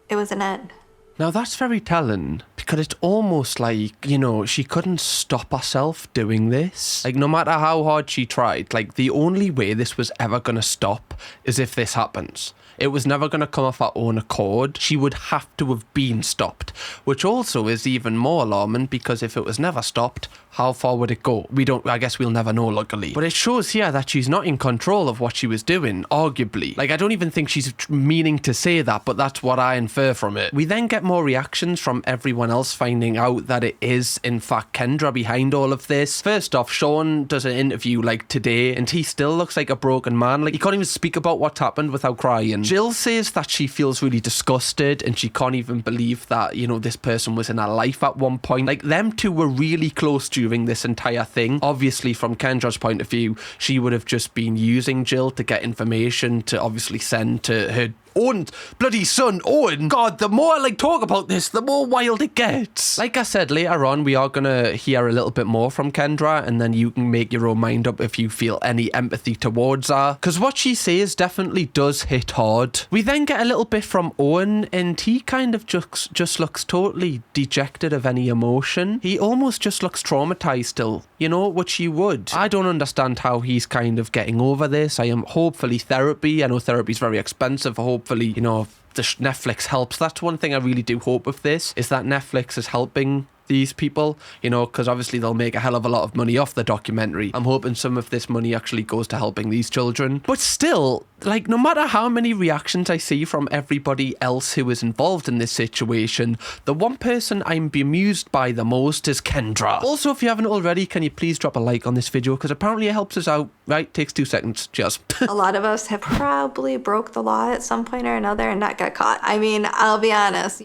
it was an end.
Now that's very telling, because it's almost like, you know, she couldn't stop herself doing this. Like, no matter how hard she tried, like, the only way this was ever going to stop is if this happens. It was never going to come off her own accord. She would have to have been stopped, which also is even more alarming, because if it was never stopped, how far would it go? I guess we'll never know, luckily. But it shows here that she's not in control of what she was doing, arguably. Like, I don't even think she's meaning to say that, but that's what I infer from it. We then get more reactions from everyone else finding out that it is, in fact, Kendra behind all of this. First off, Sean does an interview, like, today, and he still looks like a broken man. Like, he can't even speak about what's happened without crying. Jill says that she feels really disgusted, and she can't even believe that, you know, this person was in her life at one point. Like, them two were really close during this entire thing. Obviously, from Kendra's point of view, she would have just been using Jill to get information to obviously send to her own bloody son, Owen. God, the more I like talk about this, the more wild it gets. Like I said, later on, we are gonna hear a little bit more from Kendra, and then you can make your own mind up if you feel any empathy towards her, because what she says definitely does hit hard. We then get a little bit from Owen, and he kind of just looks totally dejected of any emotion. He almost just looks traumatized still, you know, which you would. I don't understand how he's kind of getting over this. I am hopefully therapy. I know therapy's very expensive. Hopefully, you know, the Netflix helps. That's one thing I really do hope with this, is that Netflix is helping these people, you know, because obviously they'll make a hell of a lot of money off the documentary. I'm hoping some of this money actually goes to helping these children. But still, like, no matter how many reactions I see from everybody else who is involved in this situation, the one person I'm bemused by the most is Kendra. Also, if you haven't already, can you please drop a like on this video, because apparently it helps us out, right? Takes 2 seconds. Cheers.
A lot of us have probably broke the law at some point or another and not got caught. I mean, I'll be honest.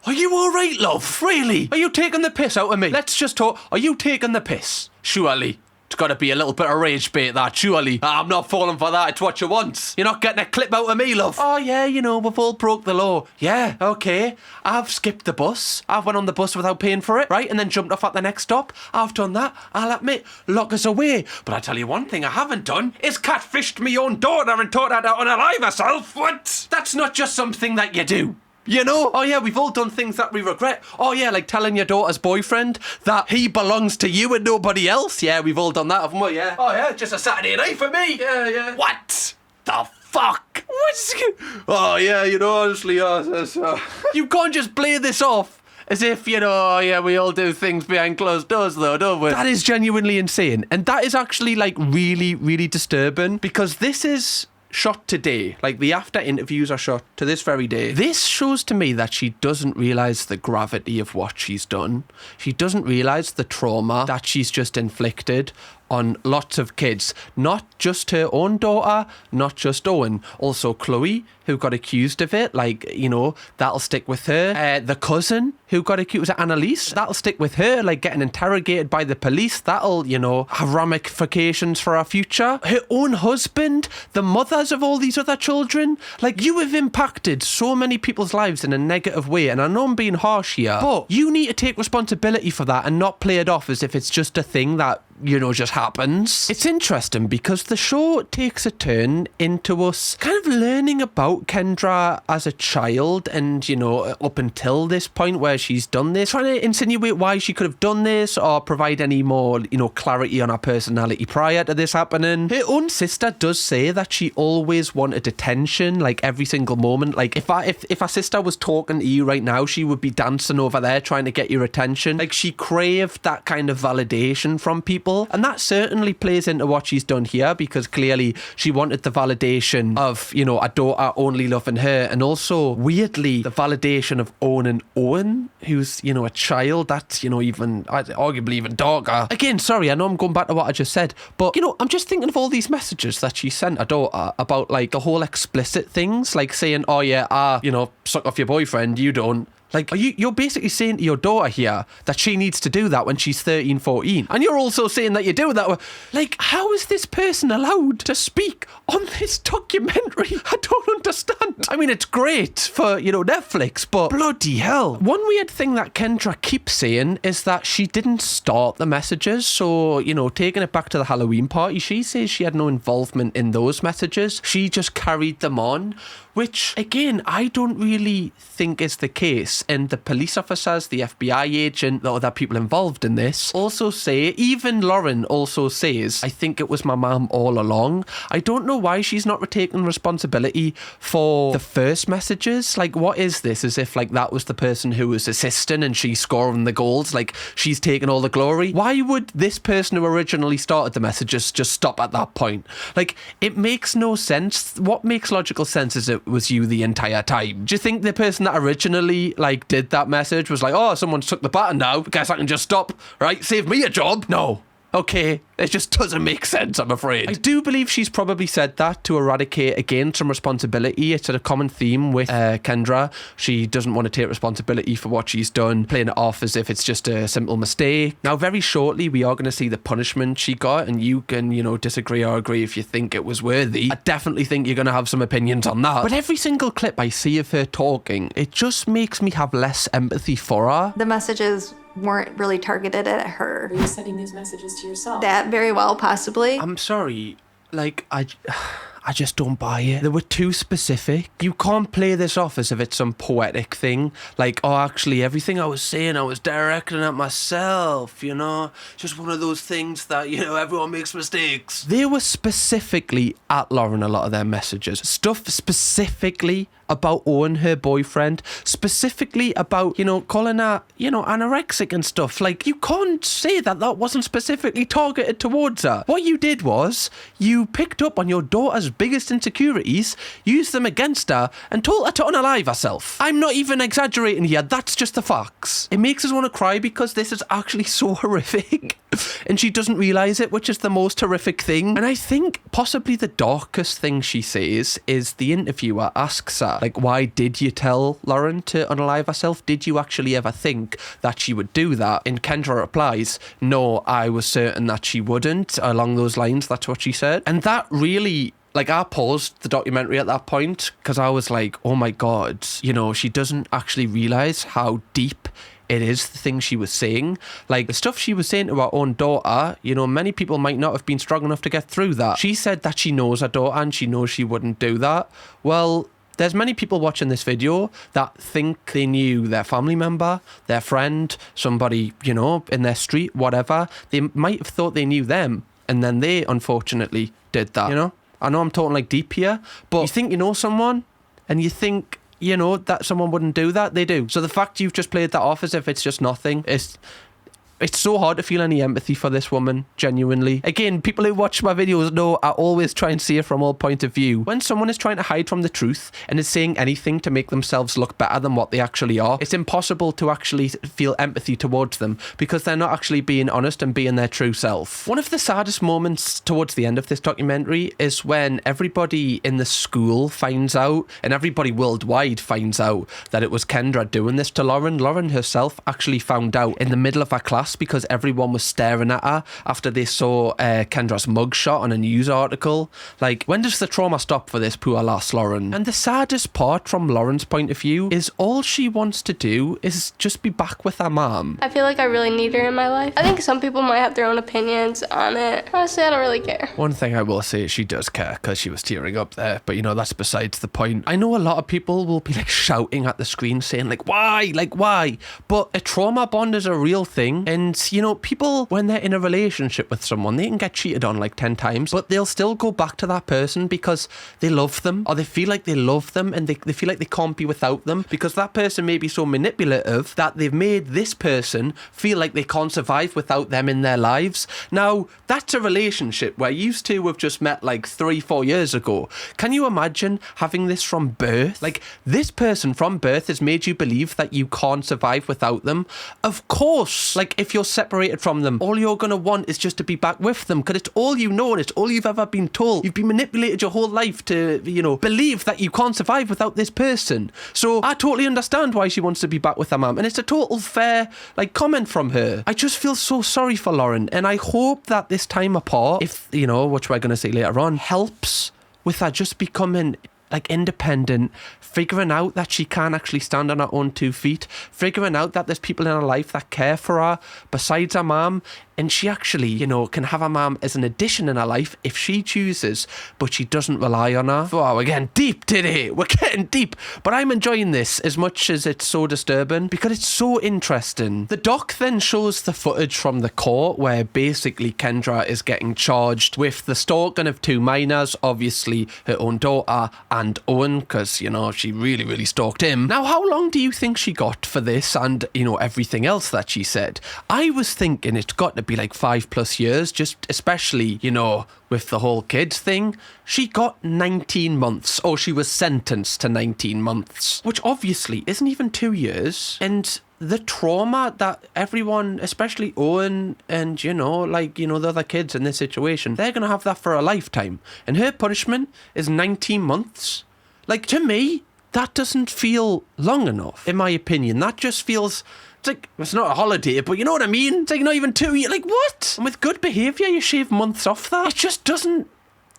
Are you alright, love? Really? Are you taking the piss out of me? Let's just talk. Are you taking the piss? Surely. It's got to be a little bit of rage bait, that, surely. I'm not falling for that. It's what you want. You're not getting a clip out of me, love. Oh, yeah, you know, we've all broke the law. Yeah, okay. I've skipped the bus. I've went on the bus without paying for it, right? And then jumped off at the next stop. I've done that. I'll admit, lock us away. But I tell you one thing I haven't done is catfished me own daughter and taught her to unalive herself. What? That's not just something that you do. You know? Oh yeah, we've all done things that we regret. Oh yeah, like telling your daughter's boyfriend that he belongs to you and nobody else. Yeah, we've all done that, haven't we? Yeah. Oh yeah, just a Saturday night for me. Yeah. What the fuck? Oh yeah, you know, honestly, you can't just play this off as if, you know, oh yeah, we all do things behind closed doors though, don't we? That is genuinely insane. And that is actually, like, really, really disturbing, because this is shot today. Like, the after interviews are shot to this very day. This shows to me that she doesn't realise the gravity of what she's done. She doesn't realise the trauma that she's just inflicted on lots of kids. Not just her own daughter, not just Owen. Also Chloe, who got accused of it. Like, you know, that'll stick with her. The cousin who got accused, was it Annalise? That'll stick with her, like getting interrogated by the police. That'll, you know, have ramifications for our future. Her own husband, the mothers of all these other children. Like, you have impacted so many people's lives in a negative way. And I know I'm being harsh here, but you need to take responsibility for that and not play it off as if it's just a thing that, you know, just happens. It's interesting because the show takes a turn into us kind of learning about Kendra as a child and, you know, up until this point where she's done this, trying to insinuate why she could have done this or provide any more, you know, clarity on her personality prior to this happening. Her own sister does say that she always wanted attention, like every single moment. Like if our sister was talking to you right now, she would be dancing over there trying to get your attention. Like she craved that kind of validation from people. And that certainly plays into what she's done here because clearly she wanted the validation of, you know, a daughter only loving her, and also weirdly the validation of owning Owen, who's, you know, a child. That's, you know, even arguably even darker. Again, sorry, I know I'm going back to what I just said, but, you know, I'm just thinking of all these messages that she sent her daughter about like the whole explicit things, like saying, oh yeah, you know, suck off your boyfriend, you don't. Like, you're basically saying to your daughter here that she needs to do that when she's 13, 14. And you're also saying that you do that. Like, how is this person allowed to speak on this documentary? I don't understand. I mean, it's great for, you know, Netflix, but bloody hell. One weird thing that Kendra keeps saying is that she didn't start the messages. So, you know, taking it back to the Halloween party, she says she had no involvement in those messages. She just carried them on, which, again, I don't really think is the case. And the police officers, the FBI agent, the other people involved in this also say, even Lauren also says, I think it was my mum all along. I don't know why she's not taking responsibility for the first messages. Like, what is this? As if, like, that was the person who was assisting and she's scoring the goals. Like, she's taking all the glory. Why would this person who originally started the messages just stop at that point? Like, it makes no sense. What makes logical sense is it was you the entire time. Do you think the person that originally, like, did that message was like, oh, someone took the baton now, guess I can just stop, right? Save me a job? No. Okay, it just doesn't make sense, I'm afraid. I do believe she's probably said that to eradicate, again, some responsibility. It's a common theme with Kendra. She doesn't want to take responsibility for what she's done, playing it off as if it's just a simple mistake. Now, very shortly, we are going to see the punishment she got, and you can, you know, disagree or agree if you think it was worthy. I definitely think you're going to have some opinions on that. But every single clip I see of her talking, it just makes me have less empathy for her.
The messages weren't really targeted at her.
Were you sending these messages to yourself?
That very well, possibly.
I'm sorry, like, I just don't buy it. They were too specific. You can't play this off as if it's some poetic thing. Like, oh, actually, everything I was saying, I was directing at myself, you know? Just one of those things that, you know, everyone makes mistakes. They were specifically at Lauren, a lot of their messages. Stuff specifically about Owen, her boyfriend, specifically about, you know, calling her, you know, anorexic and stuff. Like, you can't say that that wasn't specifically targeted towards her. What you did was, you picked up on your daughter's biggest insecurities, used them against her, and told her to unalive herself. I'm not even exaggerating here, that's just the facts. It makes us want to cry because this is actually so horrific. And she doesn't realise it, which is the most horrific thing. And I think possibly the darkest thing she says is the interviewer asks her, like, why did you tell Lauren to unalive herself? Did you actually ever think that she would do that? And Kendra replies, no, I was certain that she wouldn't. Along those lines, that's what she said. And that really, like, I paused the documentary at that point because I was like, oh my God, you know, she doesn't actually realise how deep it is the thing she was saying. Like, the stuff she was saying to her own daughter, you know, many people might not have been strong enough to get through that. She said that she knows her daughter and she knows she wouldn't do that. Well, there's many people watching this video that think they knew their family member, their friend, somebody, you know, in their street, whatever. They might have thought they knew them, and then they, unfortunately, did that, you know? I know I'm talking, like, deep here, but you think you know someone, and you think, you know, that someone wouldn't do that, they do. So the fact you've just played that off as if it's just nothing, It's so hard to feel any empathy for this woman, genuinely. Again, people who watch my videos know I always try and see it from all point of view. When someone is trying to hide from the truth and is saying anything to make themselves look better than what they actually are, it's impossible to actually feel empathy towards them because they're not actually being honest and being their true self. One of the saddest moments towards the end of this documentary is when everybody in the school finds out, and everybody worldwide finds out, that it was Kendra doing this to Lauren. Lauren herself actually found out in the middle of her class because everyone was staring at her after they saw Kendra's mugshot on a news article. Like, when does the trauma stop for this poor lass, Lauren? And the saddest part from Lauren's point of view is all she wants to do is just be back with her mom.
I feel like I really need her in my life. I think some people might have their own opinions on it. Honestly, I don't really care.
One thing I will say is she does care because she was tearing up there, but you know, that's besides the point. I know a lot of people will be like shouting at the screen saying like, why? Like, why? But a trauma bond is a real thing, and you know, people, when they're in a relationship with someone, they can get cheated on like 10 times, but they'll still go back to that person because they love them, or they feel like they love them, and they feel like they can't be without them, because that person may be so manipulative that they've made this person feel like they can't survive without them in their lives. Now, that's a relationship where you two have just met like 3-4 years ago. Can you imagine having this from birth? Like, this person from birth has made you believe that you can't survive without them. Of course, like, if you're separated from them, all you're going to want is just to be back with them, because it's all you know and it's all you've ever been told. You've been manipulated your whole life to, you know, believe that you can't survive without this person. So I totally understand why she wants to be back with her mum, and it's a total fair, like, comment from her. I just feel so sorry for Lauren, and I hope that this time apart, if, you know, which we're going to see later on, helps with her just becoming like independent, figuring out that she can actually stand on her own 2 feet, figuring out that there's people in her life that care for her besides her mum, and she actually, you know, can have her mum as an addition in her life if she chooses, but she doesn't rely on her. Wow, we're getting deep today. We're getting deep. But I'm enjoying this as much as it's so disturbing because it's so interesting. The doc then shows the footage from the court where basically Kendra is getting charged with the stalking of 2 minors, obviously her own daughter and Owen, because, you know, she really, really stalked him. Now, how long do you think she got for this and, you know, everything else that she said? I was thinking it's got to be like 5+ years, just especially, you know, with the whole kids thing. She got 19 months, or she was sentenced to 19 months, which obviously isn't even 2 years. And the trauma that everyone, especially Owen and, you know, like, you know, the other kids in this situation, they're going to have that for a lifetime. And her punishment is 19 months. Like, to me, that doesn't feel long enough, in my opinion. That just feels... It's like, it's not a holiday, but you know what I mean? It's like not even 2 years. Like, what? And with good behaviour, you shave months off that. It just doesn't,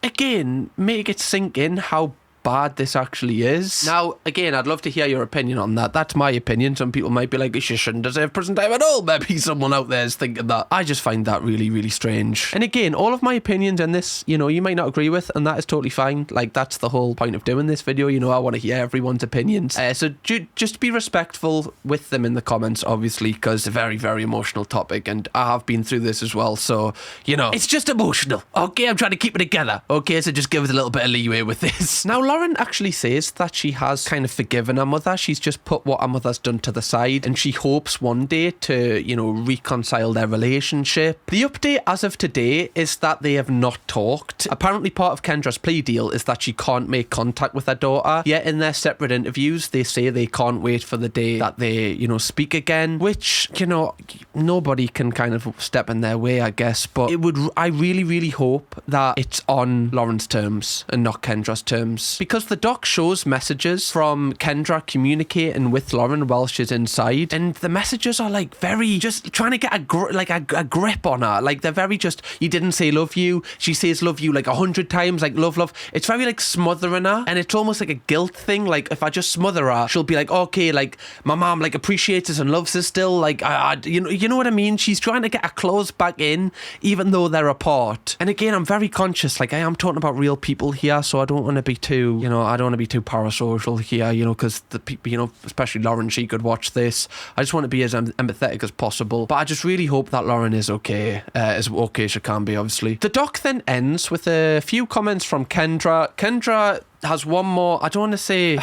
again, make it sink in how bad this actually is. Now, again, I'd love to hear your opinion on that. That's my opinion. Some people might be like, she shouldn't deserve prison time at all. Maybe someone out there is thinking that. I just find that really, really strange. And again, all of my opinions in this, you know, you might not agree with, and that is totally fine. Like, that's the whole point of doing this video. You know, I want to hear everyone's opinions. So just be respectful with them in the comments, obviously, because it's a very, very emotional topic, and I have been through this as well. So, you know, it's just emotional. Okay, I'm trying to keep it together. Okay, so just give us a little bit of leeway with this. Now, Lauren actually says that she has kind of forgiven her mother. She's just put what her mother's done to the side, and she hopes one day to, you know, reconcile their relationship. The update as of today is that they have not talked. Apparently part of Kendra's plea deal is that she can't make contact with her daughter, yet in their separate interviews they say they can't wait for the day that they, you know, speak again, which, you know, nobody can kind of step in their way, I guess, but I really, really hope that it's on Lauren's terms and not Kendra's terms, because the doc shows messages from Kendra communicating with Lauren while she's inside, and the messages are like very just trying to get a grip on her. Like, they're very just, you didn't say love you. She says love you like 100 times, like love. It's very like smothering her, and it's almost like a guilt thing. Like, if I just smother her, she'll be like, okay, like my mom like appreciates us and loves us still. Like, you know what I mean? She's trying to get her claws back in, even though they're apart. And again, I'm very conscious. Like, I am talking about real people here, so I don't want to be too, you know, I don't want to be too parasocial here, you know, because the people, you know, especially Lauren, she could watch this. I just want to be as empathetic as possible, but I just really hope that Lauren is okay, as okay as she can be, obviously. The doc then ends with a few comments from Kendra. Kendra has one more, I don't want to say,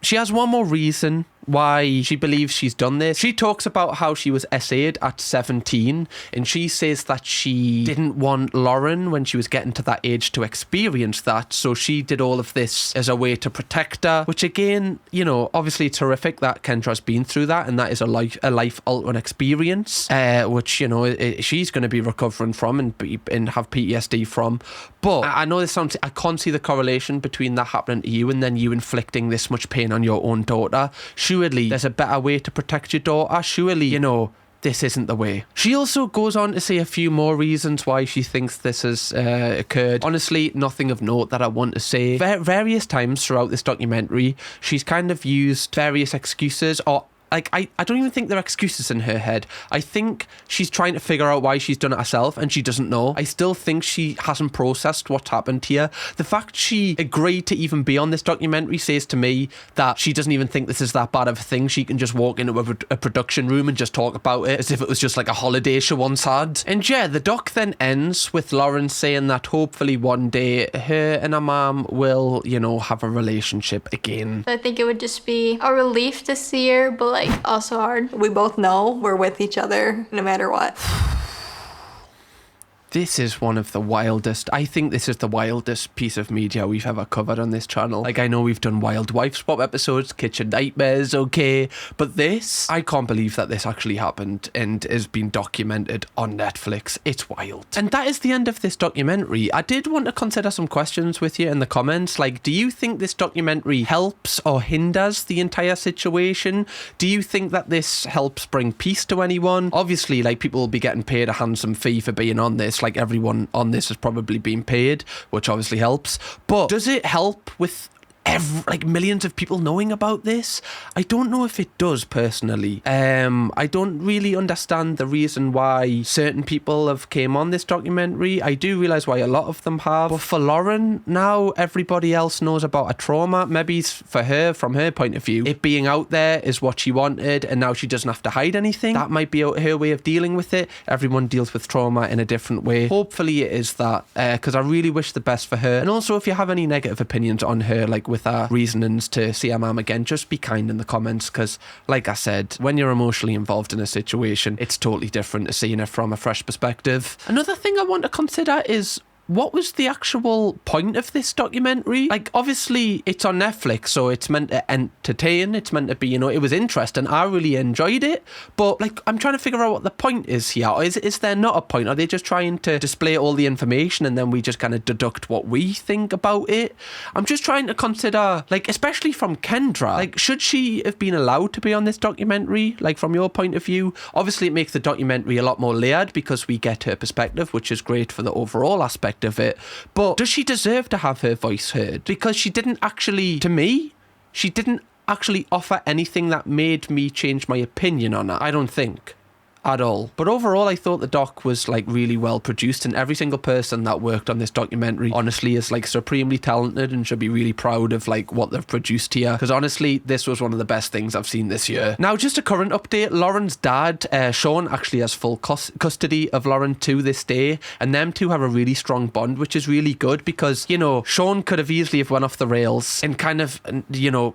she has one more reason why she believes she's done this. She talks about how she was SA'd at 17, and she says that she didn't want Lauren when she was getting to that age to experience that, so she did all of this as a way to protect her, which again, you know, obviously it's horrific that Kendra's been through that, and that is a life altering experience, which, you know, she's going to be recovering from and have PTSD from. But I know this sounds, I can't see the correlation between that happening to you and then you inflicting this much pain on your own daughter. Surely there's a better way to protect your daughter. Surely, you know, this isn't the way. She also goes on to say a few more reasons why she thinks this has occurred. Honestly, nothing of note that I want to say. Various times throughout this documentary, she's kind of used various excuses, or like, I don't even think they're excuses in her head. I think she's trying to figure out why she's done it herself and she doesn't know. I still think she hasn't processed what's happened here. The fact she agreed to even be on this documentary says to me that she doesn't even think this is that bad of a thing. She can just walk into a production room and just talk about it as if it was just like a holiday she once had. And yeah, the doc then ends with Lauren saying that hopefully one day her and her mom will, you know, have a relationship again.
I think it would just be a relief to see her, but like also hard.
We both know we're with each other no matter what.
This is one of the wildest, I think this is the wildest piece of media we've ever covered on this channel. Like, I know we've done wild wife swap episodes, kitchen nightmares, okay, but this, I can't believe that this actually happened and has been documented on Netflix. It's wild. And that is the end of this documentary. I did want to consider some questions with you in the comments. Like, do you think this documentary helps or hinders the entire situation? Do you think that this helps bring peace to anyone? Obviously, like, people will be getting paid a handsome fee for being on this. Like, everyone on this has probably been paid, which obviously helps. But does it help with like millions of people knowing about this? I don't know if it does personally. I don't really understand the reason why certain people have came on this documentary. I do realise why a lot of them have. But for Lauren, now everybody else knows about a trauma. Maybe for her, from her point of view, it being out there is what she wanted, and now she doesn't have to hide anything. That might be her way of dealing with it. Everyone deals with trauma in a different way. Hopefully it is that, because I really wish the best for her. And also, if you have any negative opinions on her, like with her reasonings to see her mum again, just be kind in the comments, because like I said, when you're emotionally involved in a situation, it's totally different to seeing it from a fresh perspective. Another thing I want to consider is, what was the actual point of this documentary? Like, obviously, it's on Netflix, so it's meant to entertain. It's meant to be, you know, it was interesting. I really enjoyed it. But, like, I'm trying to figure out what the point is here. Or is there not a point? Are they just trying to display all the information and then we just kind of deduct what we think about it? I'm just trying to consider, like, especially from Kendra, like, should she have been allowed to be on this documentary? Like, from your point of view? Obviously, it makes the documentary a lot more layered because we get her perspective, which is great for the overall aspect of it. But does she deserve to have her voice heard? Because she didn't actually, to me, she didn't actually offer anything that made me change my opinion on her. I don't think. At all. But overall, I thought the doc was like really well produced, and every single person that worked on this documentary honestly is like supremely talented and should be really proud of like what they've produced here, because honestly this was one of the best things I've seen this year. Now, just a current update, Lauren's dad, Sean, actually has full custody of Lauren to this day, and them two have a really strong bond, which is really good, because, you know, Sean could have easily have went off the rails and kind of, you know,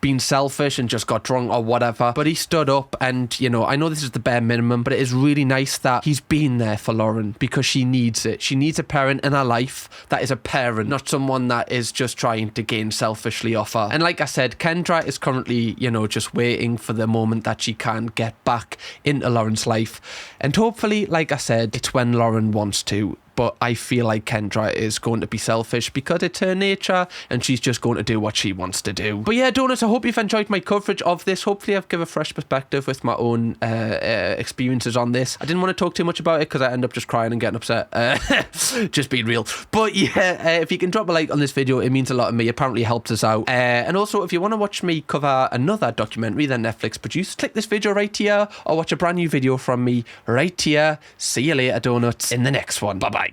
been selfish and just got drunk or whatever, but he stood up, and, you know, I know this is the bare minimum, but it is really nice that he's been there for Lauren, because she needs it. She needs a parent in her life that is a parent, not someone that is just trying to gain selfishly off her. And like I said, Kendra is currently, you know, just waiting for the moment that she can get back into Lauren's life. And hopefully, like I said, it's when Lauren wants to. But I feel like Kendra is going to be selfish because it's her nature and she's just going to do what she wants to do. But yeah, Donuts, I hope you've enjoyed my coverage of this. Hopefully I've given a fresh perspective with my own experiences on this. I didn't want to talk too much about it because I end up just crying and getting upset. Just being real. But yeah, if you can drop a like on this video, it means a lot to me. Apparently helps us out. And also, if you want to watch me cover another documentary that Netflix produced, click this video right here or watch a brand new video from me right here. See you later, Donuts, in the next one. Bye-bye.